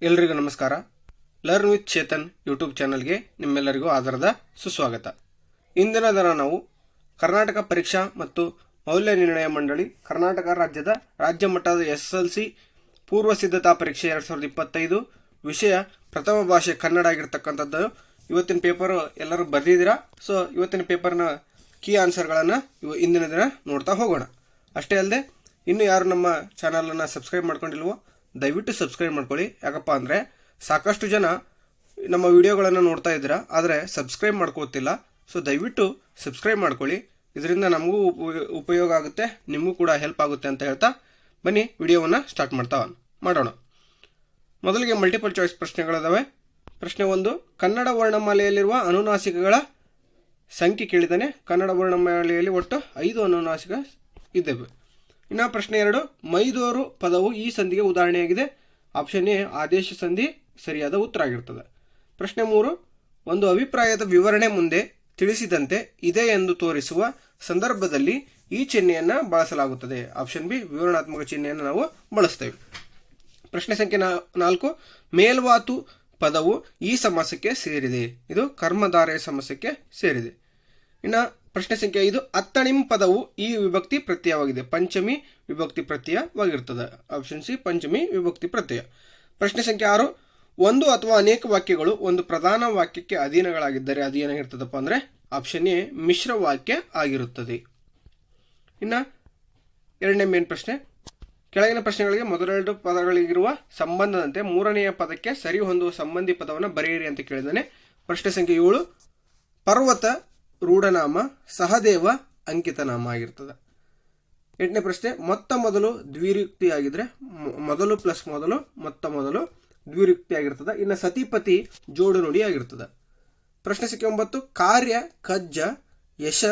ಎಲ್ರಿಗೂ ನಮಸ್ಕಾರ. Learn with Chetan YouTube ಚಾನಲ್ಗೆ ನಿಮ್ಮೆಲ್ಲರಿಗೂ ಆಧಾರದ ಸುಸ್ವಾಗತ. ಇಂದಿನ ದಿನ ನಾವು ಕರ್ನಾಟಕ ಪರೀಕ್ಷಾ ಮತ್ತು ಮೌಲ್ಯ ನಿರ್ಣಯ ಮಂಡಳಿ ಕರ್ನಾಟಕ ರಾಜ್ಯದ ರಾಜ್ಯ ಮಟ್ಟದ SSLC ಪೂರ್ವ ಸಿದ್ಧತಾ ಪರೀಕ್ಷೆ 2025 ವಿಷಯ ಪ್ರಥಮ ಭಾಷೆ ಕನ್ನಡ ಆಗಿರ್ತಕ್ಕಂಥದ್ದು. ಇವತ್ತಿನ ಪೇಪರ್ ಎಲ್ಲರೂ ಬರೆದಿದ್ದೀರಾ. ಸೊ ಇವತ್ತಿನ ಪೇಪರ್ನ ಕೀ ಆನ್ಸರ್ಗಳನ್ನು ಇಂದಿನ ದಿನ ನೋಡ್ತಾ ಹೋಗೋಣ. ಅಷ್ಟೇ ಅಲ್ಲದೆ ಇನ್ನು ಯಾರು ನಮ್ಮ ಚಾನಲನ್ನು ಸಬ್ಸ್ಕ್ರೈಬ್ ಮಾಡ್ಕೊಂಡಿಲ್ವೋ ದಯವಿಟ್ಟು ಸಬ್ಸ್ಕ್ರೈಬ್ ಮಾಡ್ಕೊಳ್ಳಿ. ಯಾಕಪ್ಪ ಅಂದರೆ ಸಾಕಷ್ಟು ಜನ ನಮ್ಮ ವಿಡಿಯೋಗಳನ್ನು ನೋಡ್ತಾ ಇದ್ದೀರಾ, ಆದರೆ ಸಬ್ಸ್ಕ್ರೈಬ್ ಮಾಡ್ಕೋತಿಲ್ಲ. ಸೊ ದಯವಿಟ್ಟು ಸಬ್ಸ್ಕ್ರೈಬ್ ಮಾಡ್ಕೊಳ್ಳಿ. ಇದರಿಂದ ನಮಗೂ ಉಪಯೋಗ ಆಗುತ್ತೆ, ನಿಮಗೂ ಕೂಡ ಹೆಲ್ಪ್ ಆಗುತ್ತೆ ಅಂತ ಹೇಳ್ತಾ ಬನ್ನಿ ವಿಡಿಯೋವನ್ನು ಸ್ಟಾರ್ಟ್ ಮಾಡೋಣ. ಮೊದಲಿಗೆ ಮಲ್ಟಿಪಲ್ ಚಾಯ್ಸ್ ಪ್ರಶ್ನೆಗಳಿದಾವೆ. ಪ್ರಶ್ನೆ 1, ಕನ್ನಡ ವರ್ಣಮಾಲೆಯಲ್ಲಿರುವ ಅನುನಾಸಿಕಗಳ ಸಂಖ್ಯೆ ಕೇಳಿದ್ದಾನೆ. ಕನ್ನಡ ವರ್ಣಮಾಲೆಯಲ್ಲಿ ಒಟ್ಟು 5 ಅನುನಾಸಿಕ ಇದ್ದಾವೆ. ಇನ್ನು ಪ್ರಶ್ನೆ 2, ಮೈದೂರು ಪದವು ಈ ಸಂಧಿಗೆ ಉದಾಹರಣೆಯಾಗಿದೆ. ಆಪ್ಷನ್ ಎ ಆದೇಶ ಸಂಧಿ ಸರಿಯಾದ ಉತ್ತರ ಆಗಿರ್ತದೆ. ಪ್ರಶ್ನೆ 3, ಒಂದು ಅಭಿಪ್ರಾಯದ ವಿವರಣೆ ಮುಂದೆ ತಿಳಿಸಿದಂತೆ ಇದೆ ಎಂದು ತೋರಿಸುವ ಸಂದರ್ಭದಲ್ಲಿ ಈ ಚಿಹ್ನೆಯನ್ನು ಬಳಸಲಾಗುತ್ತದೆ. ಆಪ್ಷನ್ ಬಿ ವಿವರಣಾತ್ಮಕ ಚಿಹ್ನೆಯನ್ನು ನಾವು ಬಳಸ್ತೇವೆ. ಪ್ರಶ್ನೆ ಸಂಖ್ಯೆ 4, ಮೇಲ್ವಾತು ಪದವು ಈ ಸಮಾಸಕ್ಕೆ ಸೇರಿದೆ. ಇದು ಕರ್ಮಧಾರೆಯ ಸಮಾಸಕ್ಕೆ ಸೇರಿದೆ. ಇನ್ನು ಪ್ರಶ್ನೆ ಸಂಖ್ಯೆ 5, ಅತ್ತಣಿಂ ಪದವು ಈ ವಿಭಕ್ತಿ ಪ್ರತ್ಯಯವಾಗಿದೆ. ಪಂಚಮಿ ವಿಭಕ್ತಿ ಪ್ರತ್ಯಯವಾಗಿರ್ತದೆ. ಆಪ್ಷನ್ ಸಿ ಪಂಚಮಿ ವಿಭಕ್ತಿ ಪ್ರತ್ಯಯ. ಪ್ರಶ್ನೆ ಸಂಖ್ಯೆ 6, ಒಂದು ಅಥವಾ ಅನೇಕ ವಾಕ್ಯಗಳು ಒಂದು ಪ್ರಧಾನ ವಾಕ್ಯಕ್ಕೆ ಅಧೀನಗಳಾಗಿದ್ದರೆ ಅದು ಏನಾಗಿರ್ತದಪ್ಪ ಅಂದರೆ ಆಪ್ಷನ್ ಎ ಮಿಶ್ರ ವಾಕ್ಯ ಆಗಿರುತ್ತದೆ. ಇನ್ನು ಎರಡನೇ ಮೇನ್ ಪ್ರಶ್ನೆ, ಕೆಳಗಿನ ಪ್ರಶ್ನೆಗಳಿಗೆ ಮೊದಲೆರಡು ಪದಗಳಿಗಿರುವ ಸಂಬಂಧದಂತೆ ಮೂರನೆಯ ಪದಕ್ಕೆ ಸರಿ ಹೊಂದುವ ಸಂಬಂಧಿ ಪದವನ್ನು ಬರೆಯಿರಿ ಅಂತ ಕೇಳಿದ್ದಾನೆ. ಪ್ರಶ್ನೆ ಸಂಖ್ಯೆ 7, ಪರ್ವತ ರೂಢನಾಮ, ಸಹದೇವ ಅಂಕಿತನಾಮ ಆಗಿರ್ತದೆ. 8ನೇ ಪ್ರಶ್ನೆ, ಮೊತ್ತ ಮೊದಲು ದ್ವಿರುಕ್ತಿ ಆಗಿದ್ರೆ ಮೊದಲು ಪ್ಲಸ್ ಮೊದಲು ಮೊತ್ತ ಮೊದಲು ದ್ವಿರುಕ್ತಿ ಆಗಿರ್ತದೆ. ಇನ್ನು ಸತಿಪತಿ ಜೋಡು ನುಡಿ ಆಗಿರ್ತದೆ. ಪ್ರಶ್ನೆ ಸಂಖ್ಯೆ 9, ಕಾರ್ಯ, ಕಜ್ಜ, ಯಶ,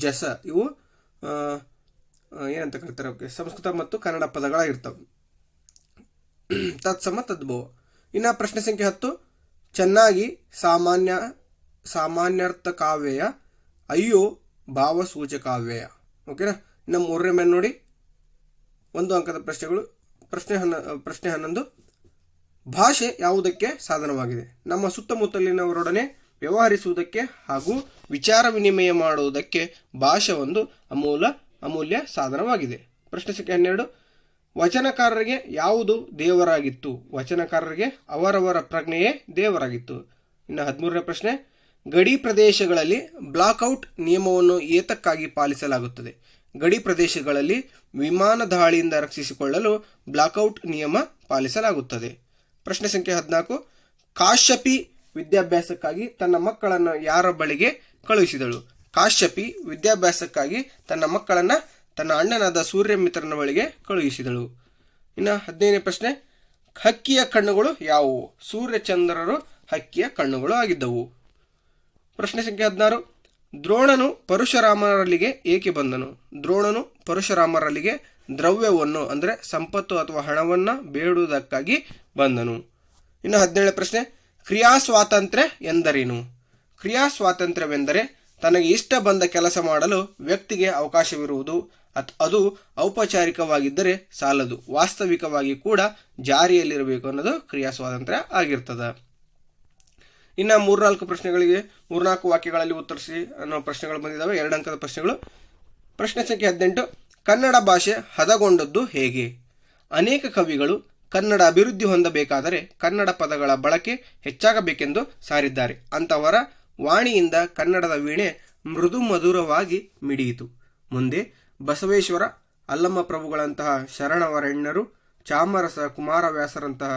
ಜಸ ಇವು ಏನಂತ ಕರೀತಾರೆ ಓಕೆ ಸಂಸ್ಕೃತ ಮತ್ತು ಕನ್ನಡ ಪದಗಳಾಗಿರ್ತವೆ. ತತ್ಸಮ ತದ್ಭವ. ಇನ್ನು ಪ್ರಶ್ನೆ ಸಂಖ್ಯೆ 10, ಚೆನ್ನಾಗಿ, ಸಾಮಾನ್ಯಾರ್ಥ ಕಾವ್ಯಯ, ಅಯ್ಯೋ ಭಾವಸೂಚಕಾವ್ಯಯ. ಓಕೆನಾ. ಇನ್ನು ಮೂರನೇ ಮೇಲೆ ನೋಡಿ 1 ಅಂಕದ ಪ್ರಶ್ನೆಗಳು. ಪ್ರಶ್ನೆ 11, ಭಾಷೆ ಯಾವುದಕ್ಕೆ ಸಾಧನವಾಗಿದೆ? ನಮ್ಮ ಸುತ್ತಮುತ್ತಲಿನವರೊಡನೆ ವ್ಯವಹರಿಸುವುದಕ್ಕೆ ಹಾಗೂ ವಿಚಾರ ವಿನಿಮಯ ಮಾಡುವುದಕ್ಕೆ ಭಾಷೆ ಒಂದು ಅಮೂಲ್ಯ ಸಾಧನವಾಗಿದೆ. ಪ್ರಶ್ನೆ ಸಂಖ್ಯೆ 12, ವಚನಕಾರರಿಗೆ ಯಾವುದು ದೇವರಾಗಿತ್ತು? ವಚನಕಾರರಿಗೆ ಅವರವರ ಪ್ರಜ್ಞೆಯೇ ದೇವರಾಗಿತ್ತು. ಇನ್ನು 13ನೇ ಪ್ರಶ್ನೆ, ಗಡಿ ಪ್ರದೇಶಗಳಲ್ಲಿ ಬ್ಲಾಕ್ಔಟ್ ನಿಯಮವನ್ನು ಏತಕ್ಕಾಗಿ ಪಾಲಿಸಲಾಗುತ್ತದೆ? ಗಡಿ ಪ್ರದೇಶಗಳಲ್ಲಿ ವಿಮಾನ ದಾಳಿಯಿಂದ ರಕ್ಷಿಸಿಕೊಳ್ಳಲು ಬ್ಲಾಕ್ಔಟ್ ನಿಯಮ ಪಾಲಿಸಲಾಗುತ್ತದೆ. ಪ್ರಶ್ನೆ ಸಂಖ್ಯೆ 14, ಕಾಶ್ಯಪಿ ವಿದ್ಯಾಭ್ಯಾಸಕ್ಕಾಗಿ ತನ್ನ ಮಕ್ಕಳನ್ನು ಯಾರ ಬಳಿಗೆ ಕಳುಹಿಸಿದಳು? ಕಾಶ್ಯಪಿ ವಿದ್ಯಾಭ್ಯಾಸಕ್ಕಾಗಿ ತನ್ನ ಮಕ್ಕಳನ್ನು ತನ್ನ ಅಣ್ಣನಾದ ಸೂರ್ಯಮಿತ್ರನ ಬಳಿಗೆ ಕಳುಹಿಸಿದಳು. ಇನ್ನು 15ನೇ ಪ್ರಶ್ನೆ, ಹಕ್ಕಿಯ ಕಣ್ಣುಗಳು ಯಾವುವು? ಸೂರ್ಯಚಂದ್ರರು ಹಕ್ಕಿಯ ಕಣ್ಣುಗಳು ಆಗಿದ್ದವು. ಪ್ರಶ್ನೆ ಸಂಖ್ಯೆ 16, ದ್ರೋಣನು ಪರಶುರಾಮರಲ್ಲಿಗೆ ಏಕೆ ಬಂದನು? ದ್ರೋಣನು ಪರಶುರಾಮರಲ್ಲಿಗೆ ದ್ರವ್ಯವನ್ನು ಅಂದರೆ ಸಂಪತ್ತು ಅಥವಾ ಹಣವನ್ನು ಬೇಡುವುದಕ್ಕಾಗಿ ಬಂದನು. ಇನ್ನು 17ನೇ ಪ್ರಶ್ನೆ, ಕ್ರಿಯಾ ಸ್ವಾತಂತ್ರ್ಯ ಎಂದರೇನು? ಕ್ರಿಯಾ ಸ್ವಾತಂತ್ರ್ಯವೆಂದರೆ ತನಗೆ ಇಷ್ಟ ಬಂದ ಕೆಲಸ ಮಾಡಲು ವ್ಯಕ್ತಿಗೆ ಅವಕಾಶವಿರುವುದು. ಅದು ಔಪಚಾರಿಕವಾಗಿದ್ದರೆ ಸಾಲದು, ವಾಸ್ತವಿಕವಾಗಿ ಕೂಡ ಜಾರಿಯಲ್ಲಿರಬೇಕು ಅನ್ನೋದು ಕ್ರಿಯಾ ಸ್ವಾತಂತ್ರ್ಯ ಆಗಿರ್ತದೆ. ಇನ್ನು 3-4 ಪ್ರಶ್ನೆಗಳಿಗೆ 3-4 ವಾಕ್ಯಗಳಲ್ಲಿ ಉತ್ತರಿಸಿ ಅನ್ನೋ ಪ್ರಶ್ನೆಗಳು ಬಂದಿದ್ದಾವೆ. 2 ಅಂಕದ ಪ್ರಶ್ನೆಗಳು. ಪ್ರಶ್ನೆ ಸಂಖ್ಯೆ 18, ಕನ್ನಡ ಭಾಷೆ ಹದಗೊಂಡದ್ದು ಹೇಗೆ? ಅನೇಕ ಕವಿಗಳು ಕನ್ನಡ ಅಭಿವೃದ್ಧಿ ಹೊಂದಬೇಕಾದರೆ ಕನ್ನಡ ಪದಗಳ ಬಳಕೆ ಹೆಚ್ಚಾಗಬೇಕೆಂದು ಸಾರಿದ್ದಾರೆ. ಅಂತವರ ವಾಣಿಯಿಂದ ಕನ್ನಡದ ವೀಣೆ ಮೃದು ಮಧುರವಾಗಿ ಮಿಡಿಯಿತು. ಮುಂದೆ ಬಸವೇಶ್ವರ, ಅಲ್ಲಮ್ಮ ಪ್ರಭುಗಳಂತಹ ಶರಣವರೆಣ್ಯರು, ಚಾಮರಸ ಕುಮಾರವ್ಯಾಸರಂತಹ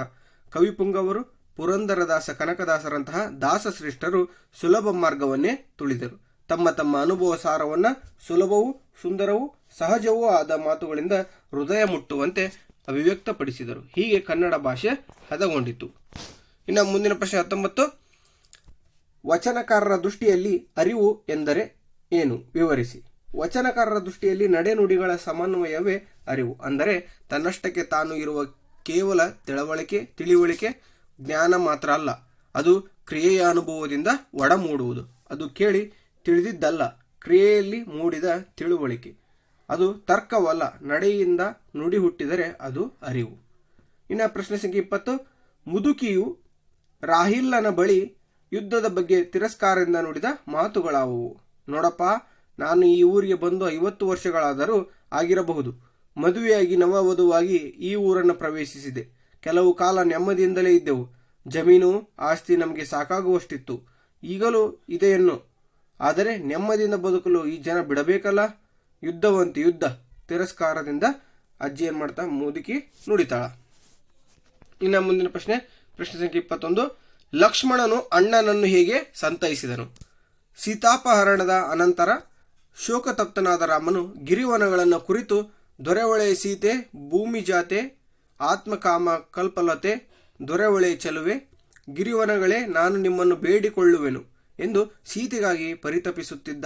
ಕವಿಪುಂಗವರು, ಪುರಂದರದಾಸ ಕನಕದಾಸರಂತಹ ದಾಸಶ್ರೇಷ್ಠರು ಸುಲಭ ಮಾರ್ಗವನ್ನೇ ತುಳಿದರು. ತಮ್ಮ ತಮ್ಮ ಅನುಭವ ಸಾರವನ್ನು ಸುಲಭವೂ ಸುಂದರವೂ ಸಹಜವೂ ಆದ ಮಾತುಗಳಿಂದ ಹೃದಯ ಮುಟ್ಟುವಂತೆ ಅಭಿವ್ಯಕ್ತಪಡಿಸಿದರು. ಹೀಗೆ ಕನ್ನಡ ಭಾಷೆ ಹದಗೊಂಡಿತು. ಇನ್ನು ಮುಂದಿನ ಪ್ರಶ್ನೆ 19, ವಚನಕಾರರ ದೃಷ್ಟಿಯಲ್ಲಿ ಅರಿವು ಎಂದರೆ ಏನು? ವಿವರಿಸಿ. ವಚನಕಾರರ ದೃಷ್ಟಿಯಲ್ಲಿ ನಡೆನುಡಿಗಳ ಸಮನ್ವಯವೇ ಅರಿವು. ಅಂದರೆ ತನ್ನಷ್ಟಕ್ಕೆ ತಾನು ಇರುವ ಕೇವಲ ತಿಳಿವಳಿಕೆ ಜ್ಞಾನ ಮಾತ್ರ ಅಲ್ಲ, ಅದು ಕ್ರಿಯೆಯ ಅನುಭವದಿಂದ ಒಡಮೂಡುವುದು. ಅದು ಕೇಳಿ ತಿಳಿದಿದ್ದಲ್ಲ, ಕ್ರಿಯೆಯಲ್ಲಿ ಮೂಡಿದ ತಿಳುವಳಿಕೆ. ಅದು ತರ್ಕವಲ್ಲ, ನಡೆಯಿಂದ ನುಡಿ ಹುಟ್ಟಿದರೆ ಅದು ಅರಿವು. ಇನ್ನು ಪ್ರಶ್ನೆ ಸಂಖ್ಯೆ 20, ಮುದುಕಿಯು ರಾಹಿಲ್ಲನ ಬಳಿ ಯುದ್ಧದ ಬಗ್ಗೆ ತಿರಸ್ಕಾರದಿಂದ ನುಡಿದ ಮಾತುಗಳಾವುವು. ನೋಡಪ್ಪ, ನಾನು ಈ ಊರಿಗೆ ಬಂದು 50 ವರ್ಷಗಳಾದರೂ ಆಗಿರಬಹುದು. ಮದುವೆಯಾಗಿ ನವವಧುವಾಗಿ ಈ ಊರನ್ನು ಪ್ರವೇಶಿಸಿದೆ. ಕೆಲವು ಕಾಲ ನೆಮ್ಮದಿಯಿಂದಲೇ ಇದ್ದೆವು. ಜಮೀನು ಆಸ್ತಿ ನಮಗೆ ಸಾಕಾಗುವಷ್ಟಿತ್ತು. ಈಗಲೂ ಇದೆಯನ್ನು. ಆದರೆ ನೆಮ್ಮದಿಯಿಂದ ಬದುಕಲು ಈ ಜನ ಬಿಡಬೇಕಲ್ಲ. ಯುದ್ಧವಂತೆ ಯುದ್ಧ. ತಿರಸ್ಕಾರದಿಂದ ಅಜ್ಜಿ ಏನ್ ಮಾಡ್ತಾ ಮುದುಕಿ ನುಡಿತಾಳ. ಇನ್ನು ಮುಂದಿನ ಪ್ರಶ್ನೆ ಸಂಖ್ಯೆ 21. ಲಕ್ಷ್ಮಣನು ಅಣ್ಣನನ್ನು ಹೇಗೆ ಸಂತೈಸಿದನು? ಸೀತಾಪಹರಣದ ಅನಂತರ ಶೋಕತಪ್ತನಾದ ರಾಮನು ಗಿರಿವನಗಳನ್ನು ಕುರಿತು ದೊರೆವಳೆ ಸೀತೆ, ಭೂಮಿ ಜಾತೆ, ಆತ್ಮಕಾಮ ಕಲ್ಪಲತೆ, ದೊರೆವಳೆ ಚೆಲುವೆ, ಗಿರಿವನಗಳೇ ನಾನು ನಿಮ್ಮನ್ನು ಬೇಡಿಕೊಳ್ಳುವೆನು ಎಂದು ಸೀತೆಗಾಗಿ ಪರಿತಪಿಸುತ್ತಿದ್ದ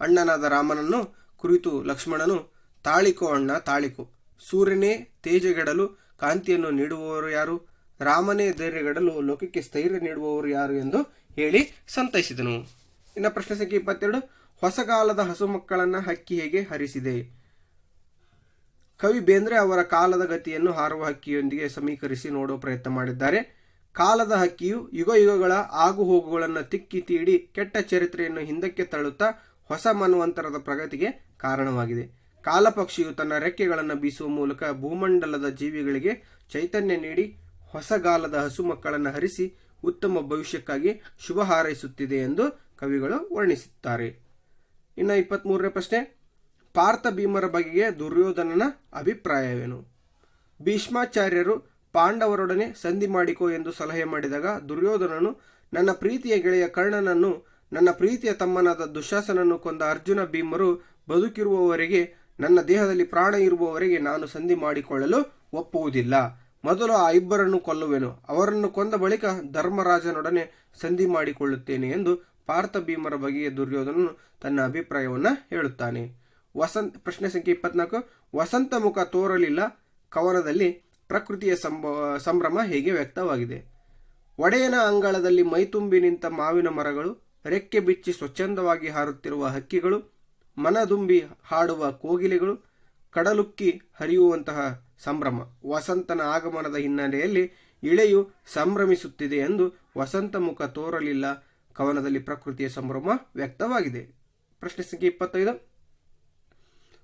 ಅಣ್ಣನಾದ ರಾಮನನ್ನು ಕುರಿತು ಲಕ್ಷ್ಮಣನು, ತಾಳಿಕೋ ಅಣ್ಣ ತಾಳಿಕೋ, ಸೂರ್ಯನೇ ತೇಜಗೆಡಲು ಕಾಂತಿಯನ್ನು ನೀಡುವವರು ಯಾರು? ರಾಮನೇ ಧೈರ್ಯಗೆಡಲು ಲೋಕಕ್ಕೆ ಸ್ಥೈರ್ಯ ನೀಡುವವರು ಯಾರು ಎಂದು ಹೇಳಿ ಸಂತೈಸಿದನು. ಇನ್ನು ಪ್ರಶ್ನೆ ಸಂಖ್ಯೆ 22. ಹೊಸಗಾಲದ ಹಸು ಮಕ್ಕಳನ್ನ ಹಕ್ಕಿ ಹೇಗೆ ಹರಿಸಿದೆ? ಕವಿ ಬೇಂದ್ರೆ ಅವರ ಕಾಲದ ಗತಿಯನ್ನು ಹಾರುವ ಹಕ್ಕಿಯೊಂದಿಗೆ ಸಮೀಕರಿಸಿ ನೋಡುವ ಪ್ರಯತ್ನ ಮಾಡಿದ್ದಾರೆ. ಕಾಲದ ಹಕ್ಕಿಯು ಯುಗ ಯುಗಗಳ ಆಗು ಹೋಗುಗಳನ್ನು ತಿಕ್ಕಿ ತೀಡಿ ಕೆಟ್ಟ ಚರಿತ್ರೆಯನ್ನು ಹಿಂದಕ್ಕೆ ತಳ್ಳುತ್ತಾ ಹೊಸ ಮನ್ವಂತರದ ಪ್ರಗತಿಗೆ ಕಾರಣವಾಗಿದೆ. ಕಾಲಪಕ್ಷಿಯು ತನ್ನ ರೆಕ್ಕೆಗಳನ್ನು ಬೀಸುವ ಮೂಲಕ ಭೂಮಂಡಲದ ಜೀವಿಗಳಿಗೆ ಚೈತನ್ಯ ನೀಡಿ ಹೊಸಗಾಲದ ಹಸು ಮಕ್ಕಳನ್ನು ಹರಿಸಿ ಉತ್ತಮ ಭವಿಷ್ಯಕ್ಕಾಗಿ ಶುಭ ಹಾರೈಸುತ್ತಿದೆ ಎಂದು ಕವಿಗಳು ವರ್ಣಿಸುತ್ತಾರೆ. ಇನ್ನು 23ನೇ ಪ್ರಶ್ನೆ. ಪಾರ್ಥ ಭೀಮರ ಬಗೆಗೆ ದುರ್ಯೋಧನನ ಅಭಿಪ್ರಾಯವೇನು? ಭೀಷ್ಮಾಚಾರ್ಯರು ಪಾಂಡವರೊಡನೆ ಸಂಧಿ ಮಾಡಿಕೋ ಎಂದು ಸಲಹೆ ಮಾಡಿದಾಗ ದುರ್ಯೋಧನನು, ನನ್ನ ಪ್ರೀತಿಯ ಗೆಳೆಯ ಕರ್ಣನನ್ನು, ನನ್ನ ಪ್ರೀತಿಯ ತಮ್ಮನಾದ ದುಶ್ಯಾಸನನ್ನು ಕೊಂದ ಅರ್ಜುನ ಭೀಮರು ಬದುಕಿರುವವರೆಗೆ, ನನ್ನ ದೇಹದಲ್ಲಿ ಪ್ರಾಣ ಇರುವವರೆಗೆ ನಾನು ಸಂಧಿ ಮಾಡಿಕೊಳ್ಳಲು ಒಪ್ಪುವುದಿಲ್ಲ. ಮೊದಲು ಆ ಇಬ್ಬರನ್ನು ಕೊಲ್ಲುವೆನು. ಅವರನ್ನು ಕೊಂದ ಬಳಿಕ ಧರ್ಮರಾಜನೊಡನೆ ಸಂಧಿ ಮಾಡಿಕೊಳ್ಳುತ್ತೇನೆ ಎಂದು ಪಾರ್ಥ ಭೀಮರ ಬಗೆಗೆ ದುರ್ಯೋಧನನು ತನ್ನ ಅಭಿಪ್ರಾಯವನ್ನು ಹೇಳುತ್ತಾನೆ. ಪ್ರಶ್ನೆ ಸಂಖ್ಯೆ 24. ವಸಂತ ಮುಖ ತೋರಲಿಲ್ಲ ಕವನದಲ್ಲಿ ಪ್ರಕೃತಿಯ ಸಂಭ್ರಮ ಹೇಗೆ ವ್ಯಕ್ತವಾಗಿದೆ? ಒಡೆಯನ ಅಂಗಳದಲ್ಲಿ ಮೈತುಂಬಿ ನಿಂತ ಮಾವಿನ ಮರಗಳು, ರೆಕ್ಕೆ ಬಿಚ್ಚಿ ಸ್ವಚ್ಛಂದವಾಗಿ ಹಾರುತ್ತಿರುವ ಹಕ್ಕಿಗಳು, ಮನದುಂಬಿ ಹಾಡುವ ಕೋಗಿಲೆಗಳು, ಕಡಲುಕ್ಕಿ ಹರಿಯುವಂತಹ ಸಂಭ್ರಮ. ವಸಂತನ ಆಗಮನದ ಹಿನ್ನೆಲೆಯಲ್ಲಿ ಇಳೆಯು ಸಂಭ್ರಮಿಸುತ್ತಿದೆ ಎಂದು ವಸಂತ ಮುಖ ತೋರಲಿಲ್ಲ ಕವನದಲ್ಲಿ ಪ್ರಕೃತಿಯ ಸಂಭ್ರಮ ವ್ಯಕ್ತವಾಗಿದೆ. ಪ್ರಶ್ನೆ ಸಂಖ್ಯೆ 25.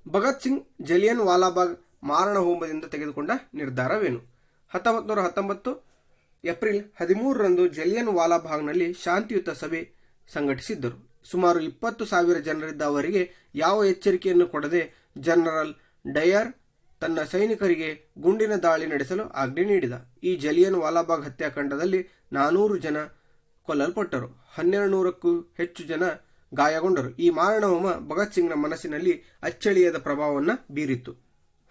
ಭಗತ್ ಸಿಂಗ್ ಜಲಿಯನ್ ವಾಲಾಬಾಗ್ ಮಾರಣ ಹೋಮದಿಂದ ತೆಗೆದುಕೊಂಡ ನಿರ್ಧಾರವೇನು? 1919 ಏಪ್ರಿಲ್ 13ರಂದು ಜಲಿಯನ್ ವಾಲಾಬಾಗ್ನಲ್ಲಿ ಶಾಂತಿಯುತ ಸಭೆ ಸಂಘಟಿಸಿದ್ದರು. ಸುಮಾರು 20,000 ಜನರಿದ್ದ ಅವರಿಗೆ ಯಾವ ಎಚ್ಚರಿಕೆಯನ್ನು ಕೊಡದೆ ಜನರಲ್ ಡಯರ್ ತನ್ನ ಸೈನಿಕರಿಗೆ ಗುಂಡಿನ ದಾಳಿ ನಡೆಸಲು ಆಜ್ಞೆ ನೀಡಿದ. ಈ ಜಲಿಯನ್ ವಾಲಾಬಾಗ್ ಹತ್ಯಾಕಾಂಡದಲ್ಲಿ 400 ಜನ ಕೊಲ್ಲಲ್ಪಟ್ಟರು. 1200ಕ್ಕೂ ಹೆಚ್ಚು ಜನ ಗಾಯಗೊಂಡರು. ಈ ಮಾರಣಹೋಮ ಭಗತ್ ಸಿಂಗ್ನ ಮನಸ್ಸಿನಲ್ಲಿ ಅಚ್ಚಳಿಯದ ಪ್ರಭಾವವನ್ನು ಬೀರಿತು.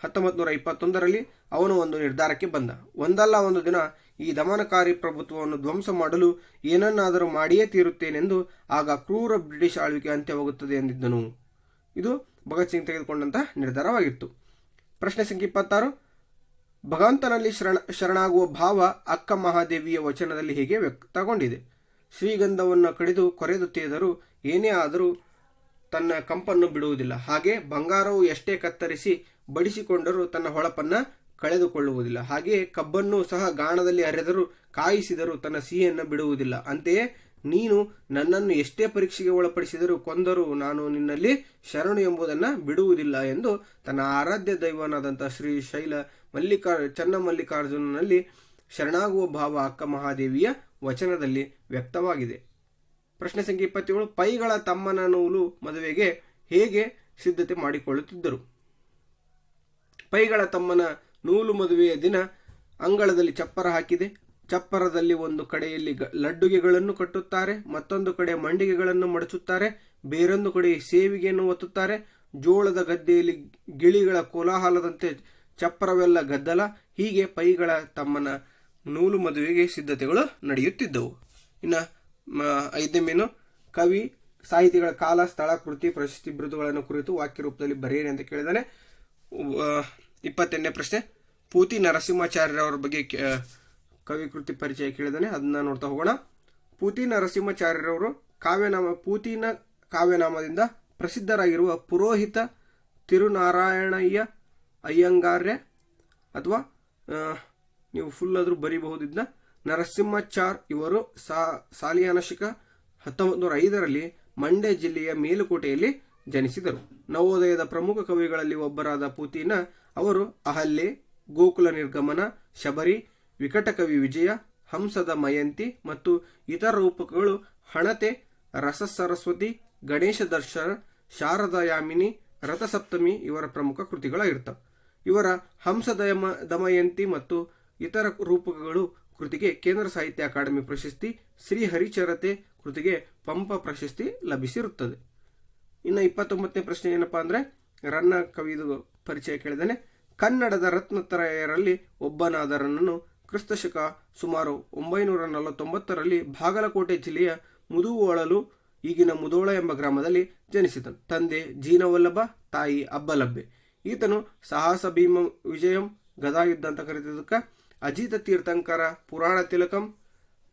1921ರಲ್ಲಿ ಅವನು ಒಂದು ನಿರ್ಧಾರಕ್ಕೆ ಬಂದ. ಒಂದಲ್ಲ ಒಂದು ದಿನ ಈ ದಮನಕಾರಿ ಪ್ರಭುತ್ವವನ್ನು ಧ್ವಂಸ ಮಾಡಲು ಏನನ್ನಾದರೂ ಮಾಡಿಯೇ ತೀರುತ್ತೇನೆಂದು. ಆಗ ಕ್ರೂರ ಬ್ರಿಟಿಷ್ ಆಳ್ವಿಕೆ ಅಂತ್ಯವಾಗುತ್ತದೆ ಎಂದಿದ್ದನು. ಇದು ಭಗತ್ ಸಿಂಗ್ ತೆಗೆದುಕೊಂಡಂತಹ ನಿರ್ಧಾರವಾಗಿತ್ತು. ಪ್ರಶ್ನೆ ಸಂಖ್ಯೆ 26. ಭಗವಂತನಲ್ಲಿ ಶರಣಾಗುವ ಭಾವ ಅಕ್ಕ ಮಹಾದೇವಿಯ ವಚನದಲ್ಲಿ ಹೇಗೆ ವ್ಯಕ್ತಗೊಂಡಿದೆ? ಶ್ರೀಗಂಧವನ್ನು ಕಡಿದು ಕೊರೆದು ತೇದರೂ ಏನೇ ಆದರೂ ತನ್ನ ಕಂಪನ್ನು ಬಿಡುವುದಿಲ್ಲ. ಹಾಗೆ ಬಂಗಾರವು ಎಷ್ಟೇ ಕತ್ತರಿಸಿ ಬಡಿಸಿಕೊಂಡರೂ ತನ್ನ ಹೊಳಪನ್ನು ಕಳೆದುಕೊಳ್ಳುವುದಿಲ್ಲ. ಹಾಗೆಯೇ ಕಬ್ಬನ್ನು ಸಹ ಗಾಣದಲ್ಲಿ ಅರೆದರೂ ಕಾಯಿಸಿದರೂ ತನ್ನ ಸಿಹಿಯನ್ನು ಬಿಡುವುದಿಲ್ಲ. ಅಂತೆಯೇ ನೀನು ನನ್ನನ್ನು ಎಷ್ಟೇ ಪರೀಕ್ಷೆಗೆ ಒಳಪಡಿಸಿದರೂ ಕೊಂದರೂ ನಾನು ನಿನ್ನಲ್ಲಿ ಶರಣು ಎಂಬುದನ್ನು ಬಿಡುವುದಿಲ್ಲ ಎಂದು ತನ್ನ ಆರಾಧ್ಯ ದೈವನಾದಂಥ ಶ್ರೀ ಶೈಲ ಚನ್ನಮಲ್ಲಿಕಾರ್ಜುನನಲ್ಲಿ ಶರಣಾಗುವ ಭಾವ ಅಕ್ಕ ಮಹಾದೇವಿಯ ವಚನದಲ್ಲಿ ವ್ಯಕ್ತವಾಗಿದೆ. ಪ್ರಶ್ನೆ ಸಂಖ್ಯೆ 27. ಪೈಗಳ ತಮ್ಮನ ನೂಲು ಮದುವೆಗೆ ಹೇಗೆ ಸಿದ್ಧತೆ ಮಾಡಿಕೊಳ್ಳುತ್ತಿದ್ದರು? ಪೈಗಳ ತಮ್ಮನ ನೂಲು ಮದುವೆಯ ದಿನ ಅಂಗಳದಲ್ಲಿ ಚಪ್ಪರ ಹಾಕಿದೆ. ಚಪ್ಪರದಲ್ಲಿ ಒಂದು ಕಡೆಯಲ್ಲಿ ಲಡ್ಡುಗೆಗಳನ್ನು ಕಟ್ಟುತ್ತಾರೆ, ಮತ್ತೊಂದು ಕಡೆ ಮಂಡಿಗೆಗಳನ್ನು ಮಡಚುತ್ತಾರೆ, ಬೇರೊಂದು ಕಡೆ ಸೇವಿಗೆಯನ್ನು ಒತ್ತುತ್ತಾರೆ. ಜೋಳದ ಗದ್ದೆಯಲ್ಲಿ ಗಿಳಿಗಳ ಕೋಲಾಹಲದಂತೆ ಚಪ್ಪರವೆಲ್ಲ ಗದ್ದಲ. ಹೀಗೆ ಪೈಗಳ ತಮ್ಮನ ನೂಲು ಮದುವೆಗೆ ಸಿದ್ಧತೆಗಳು ನಡೆಯುತ್ತಿದ್ದವು. ಇನ್ನು 5ನೇ ಮೇನು, ಕವಿ ಸಾಹಿತಿಗಳ ಕಾಲ, ಸ್ಥಳ, ಕೃತಿ, ಪ್ರಶಸ್ತಿ, ಬಿರುದುಗಳನ್ನು ಕುರಿತು ವಾಕ್ಯ ರೂಪದಲ್ಲಿ ಬರೆಯಿರಿ ಅಂತ ಕೇಳಿದಾನೆ. 28ನೇ ಪ್ರಶ್ನೆ, ಪೂತಿ ನರಸಿಂಹಾಚಾರ್ಯರವರ ಬಗ್ಗೆ ಕವಿ ಕೃತಿ ಪರಿಚಯ ಕೇಳಿದಾನೆ. ಅದನ್ನ ನೋಡ್ತಾ ಹೋಗೋಣ. ಪೂತಿ ನರಸಿಂಹಾಚಾರ್ಯರವರು ಪೂತಿನ ಕಾವ್ಯನಾಮದಿಂದ ಪ್ರಸಿದ್ಧರಾಗಿರುವ ಪುರೋಹಿತ ತಿರುನಾರಾಯಣಯ್ಯ ಅಯ್ಯಂಗಾರ್ಯ ಅಥವಾ ನೀವು ಫುಲ್ ಆದರೂ ಬರೀಬಹುದಿದ್ದ. ನರಸಿಂಹಾಚಾರ್ ಇವರು ಸಾಲಿಯಾನ ಶಕ 1905ರಲ್ಲಿ ಮಂಡ್ಯ ಜಿಲ್ಲೆಯ ಮೇಲುಕೋಟೆಯಲ್ಲಿ ಜನಿಸಿದರು. ನವೋದಯದ ಪ್ರಮುಖ ಕವಿಗಳಲ್ಲಿ ಒಬ್ಬರಾದ ಪೂತಿನ ಅವರು ಅಹಲ್ಯೆ, ಗೋಕುಲ ನಿರ್ಗಮನ, ಶಬರಿ, ವಿಕಟಕವಿ ವಿಜಯ, ಹಂಸದ ಮಯಂತಿ ಮತ್ತು ಇತರ ರೂಪಕಗಳು ಹಣತೆ, ರಸಸರಸ್ವತಿ, ಗಣೇಶ ದರ್ಶನ, ಶಾರದಾಯಾಮಿನಿ, ರಥಸಪ್ತಮಿ ಇವರ ಪ್ರಮುಖ ಕೃತಿಗಳಾಗಿರ್ತವೆ. ಇವರ ದಮಯಂತಿ ಮತ್ತು ಇತರ ರೂಪಕಗಳು ಕೃತಿಗೆ ಕೇಂದ್ರ ಸಾಹಿತ್ಯ ಅಕಾಡೆಮಿ ಪ್ರಶಸ್ತಿ, ಶ್ರೀ ಹರಿಚರತೆ ಕೃತಿಗೆ ಪಂಪ ಪ್ರಶಸ್ತಿ ಲಭಿಸಿರುತ್ತದೆ. ಇನ್ನು 29ನೇ ಪ್ರಶ್ನೆ ಏನಪ್ಪಾ ಅಂದ್ರೆ, ರನ್ನ ಕವಿದು ಪರಿಚಯ ಕೇಳಿದಾನೆ. ಕನ್ನಡದ ರತ್ನತ್ರಯರಲ್ಲಿ ಒಬ್ಬನಾದ ರನ್ನನು ಕ್ರಿಸ್ತಶಕ ಸುಮಾರು 949ರಲ್ಲಿ ಬಾಗಲಕೋಟೆ ಜಿಲ್ಲೆಯ ಮುದುವೋಳಲು, ಈಗಿನ ಮುದೋಳ ಎಂಬ ಗ್ರಾಮದಲ್ಲಿ ಜನಿಸಿದನು. ತಂದೆ ಜೀನವಲ್ಲಭ, ತಾಯಿ ಅಬ್ಬಲಬ್ಬೆ. ಈತನು ಸಾಹಸ ಭೀಮ ವಿಜಯಂ, ಗದಾಯುದ್ಧ ಅಂತ ಕರೆದಿದ್ದಕ್ಕ, ಅಜಿತ ತೀರ್ಥಂಕರ, ಪುರಾಣ ತಿಲಕಂ,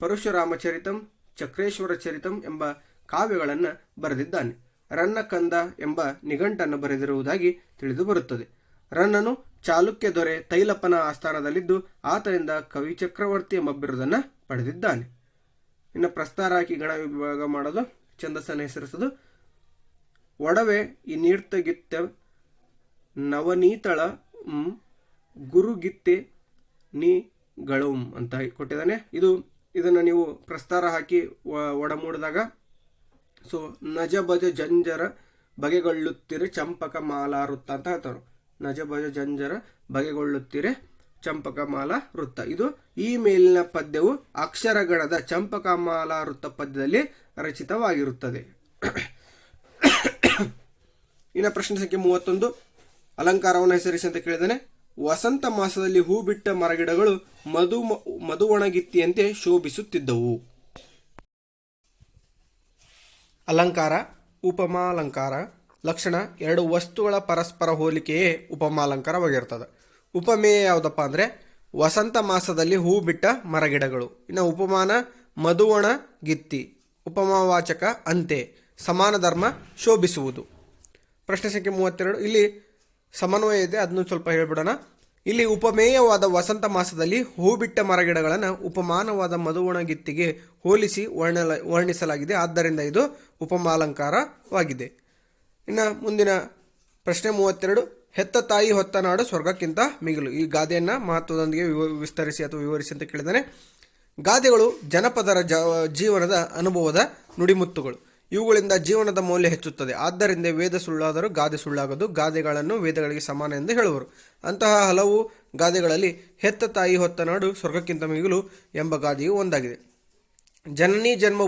ಪರಶುರಾಮಚರಿತಂ, ಚಕ್ರೇಶ್ವರ ಚರಿತಂ ಎಂಬ ಕಾವ್ಯಗಳನ್ನು ಬರೆದಿದ್ದಾನೆ. ರನ್ನ ಕಂದ ಎಂಬ ನಿಘಂಟನ್ನು ಬರೆದಿರುವುದಾಗಿ ತಿಳಿದು ಬರುತ್ತದೆ. ರನ್ನನು ಚಾಲುಕ್ಯ ದೊರೆ ತೈಲಪ್ಪನ ಆಸ್ಥಾನದಲ್ಲಿದ್ದು ಆತನಿಂದ ಕವಿ ಚಕ್ರವರ್ತಿ ಎಂಬ ಬಿರುದನ್ನು ಪಡೆದಿದ್ದಾನೆ. ಇನ್ನು ಪ್ರಸ್ತಾರ ಹಾಕಿ ಗಣ ವಿಭಾಗ ಮಾಡೋದು, ಛಂದಸ್ಸನ್ನು ಹೆಸರಿಸೋದು. ಒಡವೆ ಈ ನೀರ್ತಗಿತ್ತ ನವನೀತಳ ಗುರುಗಿತ್ತೆ ನೀಗಳಂ ಅಂತ ಕೊಟ್ಟಿದ್ದಾನೆ. ಇದನ್ನು ನೀವು ಪ್ರಸ್ತಾರ ಹಾಕಿ ಒಡಮೂಡಿದಾಗ ಸೊ ನಜ ಭಜ ಜಂಜರ ಬಗೆಗೊಳ್ಳುತ್ತಿರೆ ಚಂಪಕ ಮಾಲಾ ವೃತ್ತ ಅಂತ ಹೇಳ್ತಾರೆ. ನಜ ಭಜ ಜಂಜರ ಬಗೆಗೊಳ್ಳುತ್ತಿರೆ ಚಂಪಕ ಮಾಲಾ ವೃತ್ತ. ಇದು ಈ ಮೇಲಿನ ಪದ್ಯವು ಅಕ್ಷರಗಣದ ಚಂಪಕ ಮಾಲಾ ವೃತ್ತ ಪದ್ಯದಲ್ಲಿ ರಚಿತವಾಗಿರುತ್ತದೆ. ಇನ್ನು ಪ್ರಶ್ನೆ ಸಂಖ್ಯೆ 31, ಅಲಂಕಾರವನ್ನು ಹೆಸರಿಸಿ ಅಂತ ಕೇಳಿದಾನೆ. ವಸಂತ ಮಾಸದಲ್ಲಿ ಹೂ ಬಿಟ್ಟ ಮರಗಿಡಗಳು ಮಧುವಣಗಿತ್ತಿಯಂತೆ ಶೋಭಿಸುತ್ತಿದ್ದವು. ಅಲಂಕಾರ, ಉಪಮಾಲಂಕಾರ. ಲಕ್ಷಣ: ಎರಡು ವಸ್ತುಗಳ ಪರಸ್ಪರ ಹೋಲಿಕೆಯೇ ಉಪಮಾಲಂಕಾರವಾಗಿರ್ತದೆ. ಉಪಮೇಯ ಯಾವುದಪ್ಪ ಅಂದರೆ ವಸಂತ ಮಾಸದಲ್ಲಿ ಹೂ ಬಿಟ್ಟ ಮರಗಿಡಗಳು. ಇನ್ನು ಉಪಮಾನ ಮಧುವಣ ಗಿತ್ತಿ. ಉಪಮಾವಾಚಕ ಅಂತೆ. ಸಮಾನ ಧರ್ಮ ಶೋಭಿಸುವುದು. ಪ್ರಶ್ನೆ ಸಂಖ್ಯೆ 32, ಇಲ್ಲಿ ಸಮನ್ವಯ ಇದೆ, ಅದನ್ನು ಸ್ವಲ್ಪ ಹೇಳ್ಬಿಡೋಣ. ಇಲ್ಲಿ ಉಪಮೇಯವಾದ ವಸಂತ ಮಾಸದಲ್ಲಿ ಹೂ ಬಿಟ್ಟ ಮರಗಿಡಗಳನ್ನು ಉಪಮಾನವಾದ ಮಧುವಣಗಿತ್ತಿಗೆ ಹೋಲಿಸಿ ವರ್ಣಿಸಲಾಗಿದೆ. ಆದ್ದರಿಂದ ಇದು ಉಪಮಾಲಂಕಾರವಾಗಿದೆ. ಇನ್ನು ಮುಂದಿನ ಪ್ರಶ್ನೆ 32, ಹೆತ್ತ ತಾಯಿ ಹೊತ್ತ ನಾಡು ಸ್ವರ್ಗಕ್ಕಿಂತ ಮಿಗಿಲು. ಈ ಗಾದೆಯನ್ನು ಮಹತ್ವದೊಂದಿಗೆ ವಿಸ್ತರಿಸಿ ಅಥವಾ ವಿವರಿಸಿ ಅಂತ ಕೇಳಿದಾನೆ. ಗಾದೆಗಳು ಜನಪದರ ಜೀವನದ ಅನುಭವದ ನುಡಿಮುತ್ತುಗಳು. ಇವುಗಳಿಂದ ಜೀವನದ ಮೌಲ್ಯ ಹೆಚ್ಚುತ್ತದೆ. ಆದ್ದರಿಂದ ವೇದ ಸುಳ್ಳಾದರೂ ಗಾದೆ ಸುಳ್ಳಾಗದು. ಗಾದೆಗಳನ್ನು ವೇದಗಳಿಗೆ ಸಮಾನ ಎಂದು ಹೇಳುವರು. ಅಂತಹ ಹಲವು ಗಾದೆಗಳಲ್ಲಿ ಹೆತ್ತ ತಾಯಿ ಹೊತ್ತ ನಾಡು ಸ್ವರ್ಗಕ್ಕಿಂತ ಮಿಗಿಲು ಎಂಬ ಗಾದೆಯು ಒಂದಾಗಿದೆ. ಜನನಿ ಜನ್ಮ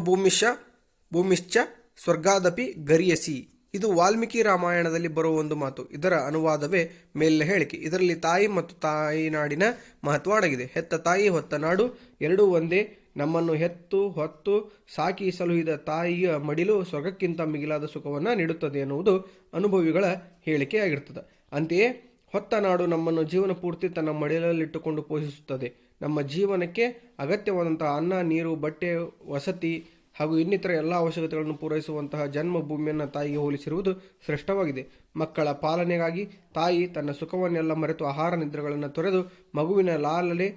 ಭೂಮಿಶ್ಚ ಸ್ವರ್ಗಾದಪಿ ಗರಿಯಸಿ. ಇದು ವಾಲ್ಮೀಕಿ ರಾಮಾಯಣದಲ್ಲಿ ಬರುವ ಒಂದು ಮಾತು. ಇದರ ಅನುವಾದವೇ ಮೇಲಿನ ಹೇಳಿಕೆ. ಇದರಲ್ಲಿ ತಾಯಿ ಮತ್ತು ತಾಯಿನಾಡಿನ ಮಹತ್ವ ಅಡಗಿದೆ. ಹೆತ್ತ ತಾಯಿ ಹೊತ್ತ ನಾಡು ಎರಡೂ ಒಂದೇ. ನಮ್ಮನ್ನು ಹೆತ್ತು ಹೊತ್ತು ಸಾಕಿ ಸಲುಹಿದ ತಾಯಿಯ ಮಡಿಲು ಸ್ವರ್ಗಕ್ಕಿಂತ ಮಿಗಿಲಾದ ಸುಖವನ್ನು ನೀಡುತ್ತದೆ ಎನ್ನುವುದು ಅನುಭವಿಗಳ ಹೇಳಿಕೆಯಾಗಿರ್ತದೆ. ಅಂತೆಯೇ ಹೊತ್ತ ನಾಡು ನಮ್ಮನ್ನು ಜೀವನ ಪೂರ್ತಿ ತನ್ನ ಮಡಿಲಲ್ಲಿಟ್ಟುಕೊಂಡು ಪೋಷಿಸುತ್ತದೆ. ನಮ್ಮ ಜೀವನಕ್ಕೆ ಅಗತ್ಯವಾದಂತಹ ಅನ್ನ, ನೀರು, ಬಟ್ಟೆ, ವಸತಿ ಹಾಗೂ ಇನ್ನಿತರ ಎಲ್ಲ ಅವಶ್ಯಕತೆಗಳನ್ನು ಪೂರೈಸುವಂತಹ ಜನ್ಮಭೂಮಿಯನ್ನು ತಾಯಿಗೆ ಹೋಲಿಸಿರುವುದು ಶ್ರೇಷ್ಠವಾಗಿದೆ. ಮಕ್ಕಳ ಪಾಲನೆಗಾಗಿ ತಾಯಿ ತನ್ನ ಸುಖವನ್ನೆಲ್ಲ ಮರೆತು ಆಹಾರ ನಿದ್ರೆಗಳನ್ನು ತೊರೆದು ಮಗುವಿನ ಲಾಲನೆ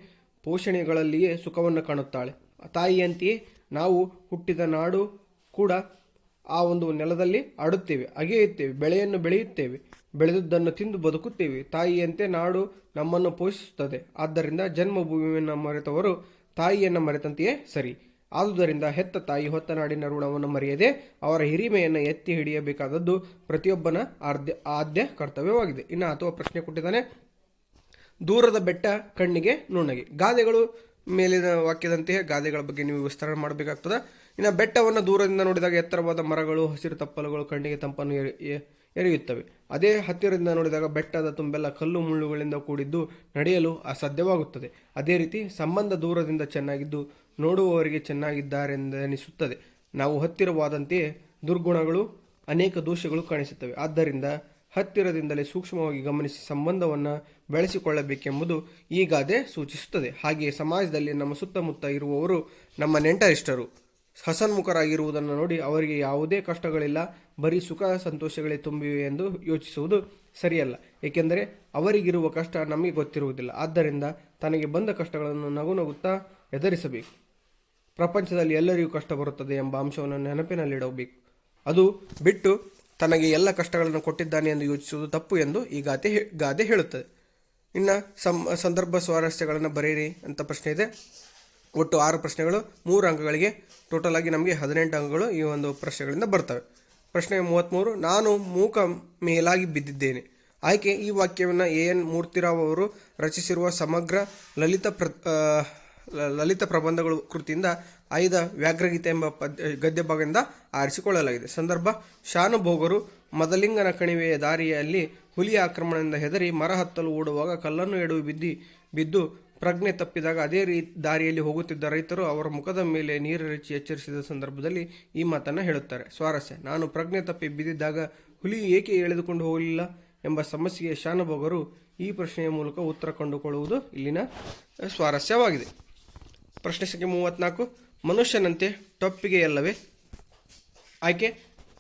ಪೋಷಣೆಗಳಲ್ಲಿಯೇ ಸುಖವನ್ನು ಕಾಣುತ್ತಾಳೆ. ತಾಯಿಯಂತೆಯೇ ನಾವು ಹುಟ್ಟಿದ ನಾಡು ಕೂಡ ಆ ಒಂದು ನೆಲದಲ್ಲಿ ಆಡುತ್ತೇವೆ, ಅಗೆಯುತ್ತೇವೆ, ಬೆಳೆಯನ್ನು ಬೆಳೆಯುತ್ತೇವೆ, ಬೆಳೆದುದನ್ನು ತಿಂದು ಬದುಕುತ್ತೇವೆ. ತಾಯಿಯಂತೆ ನಾಡು ನಮ್ಮನ್ನು ಪೋಷಿಸುತ್ತದೆ. ಆದ್ದರಿಂದ ಜನ್ಮಭೂಮಿಯನ್ನು ಮರೆತವರು ತಾಯಿಯನ್ನು ಮರೆತಂತೆಯೇ ಸರಿ. ಆದುದರಿಂದ ಹೆತ್ತ ತಾಯಿ ಹೊತ್ತ ನಾಡಿನ ಋಣವನ್ನು ಮರೆಯದೆ ಅವರ ಹಿರಿಮೆಯನ್ನು ಎತ್ತಿ ಹಿಡಿಯಬೇಕಾದದ್ದು ಪ್ರತಿಯೊಬ್ಬನ ಆದ್ಯ ಕರ್ತವ್ಯವಾಗಿದೆ. ಇನ್ನು ಅಥವಾ ಪ್ರಶ್ನೆ ಕೊಟ್ಟಿದ್ದಾನೆ. ದೂರದ ಬೆಟ್ಟ ಕಣ್ಣಿಗೆ ನುಣ್ಣಗೆ. ಗಾದೆಗಳು ಮೇಲಿನ ವಾಕ್ಯದಂತೆಯೇ ಗಾದೆಗಳ ಬಗ್ಗೆ ನೀವು ವಿಸ್ತರಣೆ ಮಾಡಬೇಕಾಗ್ತದೆ. ಇನ್ನು ಬೆಟ್ಟವನ್ನು ದೂರದಿಂದ ನೋಡಿದಾಗ ಎತ್ತರವಾದ ಮರಗಳು, ಹಸಿರು ತಪ್ಪಲುಗಳು ಕಣ್ಣಿಗೆ ತಂಪನ್ನು ಎರೆಯುತ್ತವೆ. ಅದೇ ಹತ್ತಿರದಿಂದ ನೋಡಿದಾಗ ಬೆಟ್ಟದ ತುಂಬೆಲ್ಲ ಕಲ್ಲು ಮುಳ್ಳುಗಳಿಂದ ಕೂಡಿದ್ದು ನಡೆಯಲು ಅಸಾಧ್ಯವಾಗುತ್ತದೆ. ಅದೇ ರೀತಿ ಸಂಬಂಧ ದೂರದಿಂದ ಚೆನ್ನಾಗಿದ್ದು ನೋಡುವವರಿಗೆ ಚೆನ್ನಾಗಿದ್ದಾರೆಂದೆನಿಸುತ್ತದೆ. ನಾವು ಹತ್ತಿರವಾದಂತೆಯೇ ದುರ್ಗುಣಗಳು, ಅನೇಕ ದೋಷಗಳು ಕಾಣಿಸುತ್ತವೆ. ಆದ್ದರಿಂದ ಹತ್ತಿರದಿಂದಲೇ ಸೂಕ್ಷ್ಮವಾಗಿ ಗಮನಿಸಿ ಸಂಬಂಧವನ್ನು ಬೆಳೆಸಿಕೊಳ್ಳಬೇಕೆಂಬುದು ಈ ಗಾದೆ ಸೂಚಿಸುತ್ತದೆ. ಹಾಗೆಯೇ ಸಮಾಜದಲ್ಲಿ ನಮ್ಮ ಸುತ್ತಮುತ್ತ ಇರುವವರು ನಮ್ಮ ನೆಂಟರಿಷ್ಟರು ಹಸನ್ಮುಖರಾಗಿರುವುದನ್ನು ನೋಡಿ ಅವರಿಗೆ ಯಾವುದೇ ಕಷ್ಟಗಳಿಲ್ಲ, ಬರೀ ಸುಖ ಸಂತೋಷಗಳೇ ತುಂಬಿವೆ ಎಂದು ಯೋಚಿಸುವುದು ಸರಿಯಲ್ಲ. ಏಕೆಂದರೆ ಅವರಿಗಿರುವ ಕಷ್ಟ ನಮಗೆ ಗೊತ್ತಿರುವುದಿಲ್ಲ. ಆದ್ದರಿಂದ ತನಗೆ ಬಂದ ಕಷ್ಟಗಳನ್ನು ನಗುತ್ತಾ ಎದುರಿಸಬೇಕು. ಪ್ರಪಂಚದಲ್ಲಿ ಎಲ್ಲರಿಗೂ ಕಷ್ಟ ಬರುತ್ತದೆ ಎಂಬ ಅಂಶವನ್ನು ನೆನಪಿನಲ್ಲಿಡಬೇಕು. ಅದು ಬಿಟ್ಟು ತನಗೆ ಎಲ್ಲ ಕಷ್ಟಗಳನ್ನು ಕೊಟ್ಟಿದ್ದಾನೆ ಎಂದು ಯೋಚಿಸುವುದು ತಪ್ಪು ಎಂದು ಈ ಗಾದೆ ಹೇಳುತ್ತದೆ. ಇನ್ನು ಸಂದರ್ಭ ಸ್ವಾರಸ್ಯಗಳನ್ನು ಬರೆಯಿರಿ ಅಂತ ಪ್ರಶ್ನೆ ಇದೆ. ಒಟ್ಟು 6 ಪ್ರಶ್ನೆಗಳು, 3 ಅಂಕಗಳಿಗೆ. ಟೋಟಲ್ ಆಗಿ ನಮಗೆ 18 ಅಂಕಗಳು ಈ ಒಂದು ಪ್ರಶ್ನೆಗಳಿಂದ ಬರ್ತವೆ. ಪ್ರಶ್ನೆ 33, ನಾನು ಮೂಕ ಮೇಲಾಗಿ ಬಿದ್ದಿದ್ದೇನೆ. ಆಯ್ಕೆ ಈ ವಾಕ್ಯವನ್ನು ಎನ್ ಮೂರ್ತಿರಾವ್ ಅವರು ರಚಿಸಿರುವ ಸಮಗ್ರ ಲಲಿತ ಪ್ರಬಂಧಗಳು ಕೃತಿಯಿಂದ ಆಯ್ದ ವ್ಯಾಘ್ರಗೀತೆ ಎಂಬ ಗದ್ಯ ಭಾಗದಿಂದ ಆರಿಸಿಕೊಳ್ಳಲಾಗಿದೆ. ಸಂದರ್ಭ, ಶಾನುಭೋಗರು ಮದಲಿಂಗನ ಕಣಿವೆಯ ದಾರಿಯಲ್ಲಿ ಹುಲಿಯ ಆಕ್ರಮಣದಿಂದ ಹೆದರಿ ಮರ ಹತ್ತಲು ಓಡುವಾಗ ಕಲ್ಲನ್ನು ಎಡವಿ ಬಿದ್ದು ಪ್ರಜ್ಞೆ ತಪ್ಪಿದಾಗ ಅದೇ ದಾರಿಯಲ್ಲಿ ಹೋಗುತ್ತಿದ್ದ ರೈತರು ಅವರ ಮುಖದ ಮೇಲೆ ನೀರೆರಚಿ ಎಚ್ಚರಿಸಿದ ಸಂದರ್ಭದಲ್ಲಿ ಈ ಮಾತನ್ನು ಹೇಳುತ್ತಾರೆ. ಸ್ವಾರಸ್ಯ, ನಾನು ಪ್ರಜ್ಞೆ ತಪ್ಪಿ ಬಿದ್ದಿದ್ದಾಗ ಹುಲಿ ಏಕೆ ಎಳೆದುಕೊಂಡು ಹೋಗಲಿಲ್ಲ ಎಂಬ ಸಮಸ್ಯೆಗೆ ಶಾನುಭೋಗರು ಈ ಪ್ರಶ್ನೆಯ ಮೂಲಕ ಉತ್ತರ ಕಂಡುಕೊಳ್ಳುವುದು ಇಲ್ಲಿನ ಸ್ವಾರಸ್ಯವಾಗಿದೆ. ಪ್ರಶ್ನೆ ಸಂಖ್ಯೆ 34, ಮನುಷ್ಯನಂತೆ ಟೊಪ್ಪಿಗೆಯಲ್ಲವೇ? ಆಯ್ಕೆ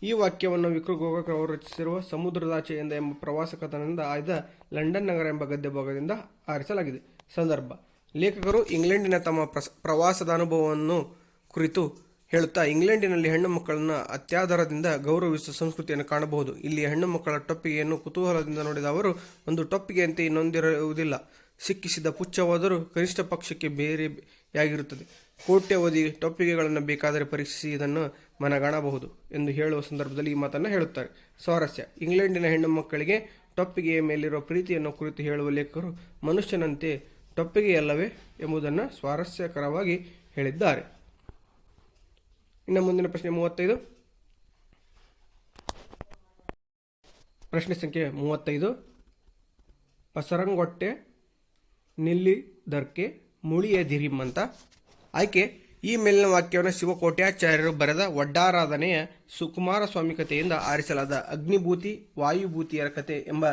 ಈ ವಾಕ್ಯವನ್ನು ವಿಕ್ರು ಗೋಕಾಕ್ ಅವರು ರಚಿಸಿರುವ ಸಮುದ್ರದಾಚೆಯಿಂದ ಎಂಬ ಪ್ರವಾಸ ಕಥನದಿಂದ ಆಯ್ದ ಲಂಡನ್ ನಗರ ಎಂಬ ಗದ್ಯ ಭಾಗದಿಂದ ಆರಿಸಲಾಗಿದೆ. ಸಂದರ್ಭ, ಲೇಖಕರು ಇಂಗ್ಲೆಂಡಿನ ತಮ್ಮ ಪ್ರವಾಸದ ಅನುಭವವನ್ನು ಕುರಿತು ಹೇಳುತ್ತಾ ಇಂಗ್ಲೆಂಡಿನಲ್ಲಿ ಹೆಣ್ಣು ಮಕ್ಕಳನ್ನು ಅತ್ಯಾದರದಿಂದ ಗೌರವಿಸುವ ಸಂಸ್ಕೃತಿಯನ್ನು ಕಾಣಬಹುದು. ಇಲ್ಲಿ ಹೆಣ್ಣು ಮಕ್ಕಳ ಟೊಪ್ಪಿಗೆಯನ್ನು ಕುತೂಹಲದಿಂದ ನೋಡಿದ ಅವರು ಒಂದು ಟೊಪ್ಪಿಗೆಯಂತೆ ಇನ್ನೊಂದಿರುವುದಿಲ್ಲ, ಸಿಕ್ಕಿಸಿದ ಪುಚ್ಚವಾದರೂ ಕನಿಷ್ಠ ಪಕ್ಷಕ್ಕೆ ಬೇರೆಯಾಗಿರುತ್ತದೆ. ಕೋಟ್ಯವಧಿ ಟೊಪ್ಪಿಗೆಗಳನ್ನು ಬೇಕಾದರೆ ಪರೀಕ್ಷಿಸಿ ಇದನ್ನು ಮನಗಾಣಬಹುದು ಎಂದು ಹೇಳುವ ಸಂದರ್ಭದಲ್ಲಿ ಈ ಮಾತನ್ನು ಹೇಳುತ್ತಾರೆ. ಸ್ವಾರಸ್ಯ, ಇಂಗ್ಲೆಂಡಿನ ಹೆಣ್ಣು ಮಕ್ಕಳಿಗೆ ಟೊಪ್ಪಿಗೆಯ ಮೇಲಿರುವ ಪ್ರೀತಿಯನ್ನು ಕುರಿತು ಹೇಳುವ ಲೇಖಕರು ಮನುಷ್ಯನಂತೆ ಟೊಪ್ಪಿಗೆಯಲ್ಲವೇ ಎಂಬುದನ್ನು ಸ್ವಾರಸ್ಯಕರವಾಗಿ ಹೇಳಿದ್ದಾರೆ. ಇನ್ನು ಮುಂದಿನ ಪ್ರಶ್ನೆ 35. ಪ್ರಶ್ನೆ ಸಂಖ್ಯೆ 35, ಪಸರಂಗೊಟ್ಟೆ ನಿಲ್ಲಿದರ್ಕೆ ಮುಳಿಯದಿರಿಂ ಅಂತ. ಆಯ್ಕೆ ಈ ಮೇಲಿನ ವಾಕ್ಯವನ್ನು ಶಿವಕೋಟ್ಯಾಚಾರ್ಯರು ಬರೆದ ಒಡ್ಡಾರಾಧನೆಯ ಸುಕುಮಾರ ಸ್ವಾಮಿ ಕಥೆಯಿಂದ ಆರಿಸಲಾದ ಅಗ್ನಿಭೂತಿ ವಾಯುಭೂತಿಯರ ಕಥೆ ಎಂಬ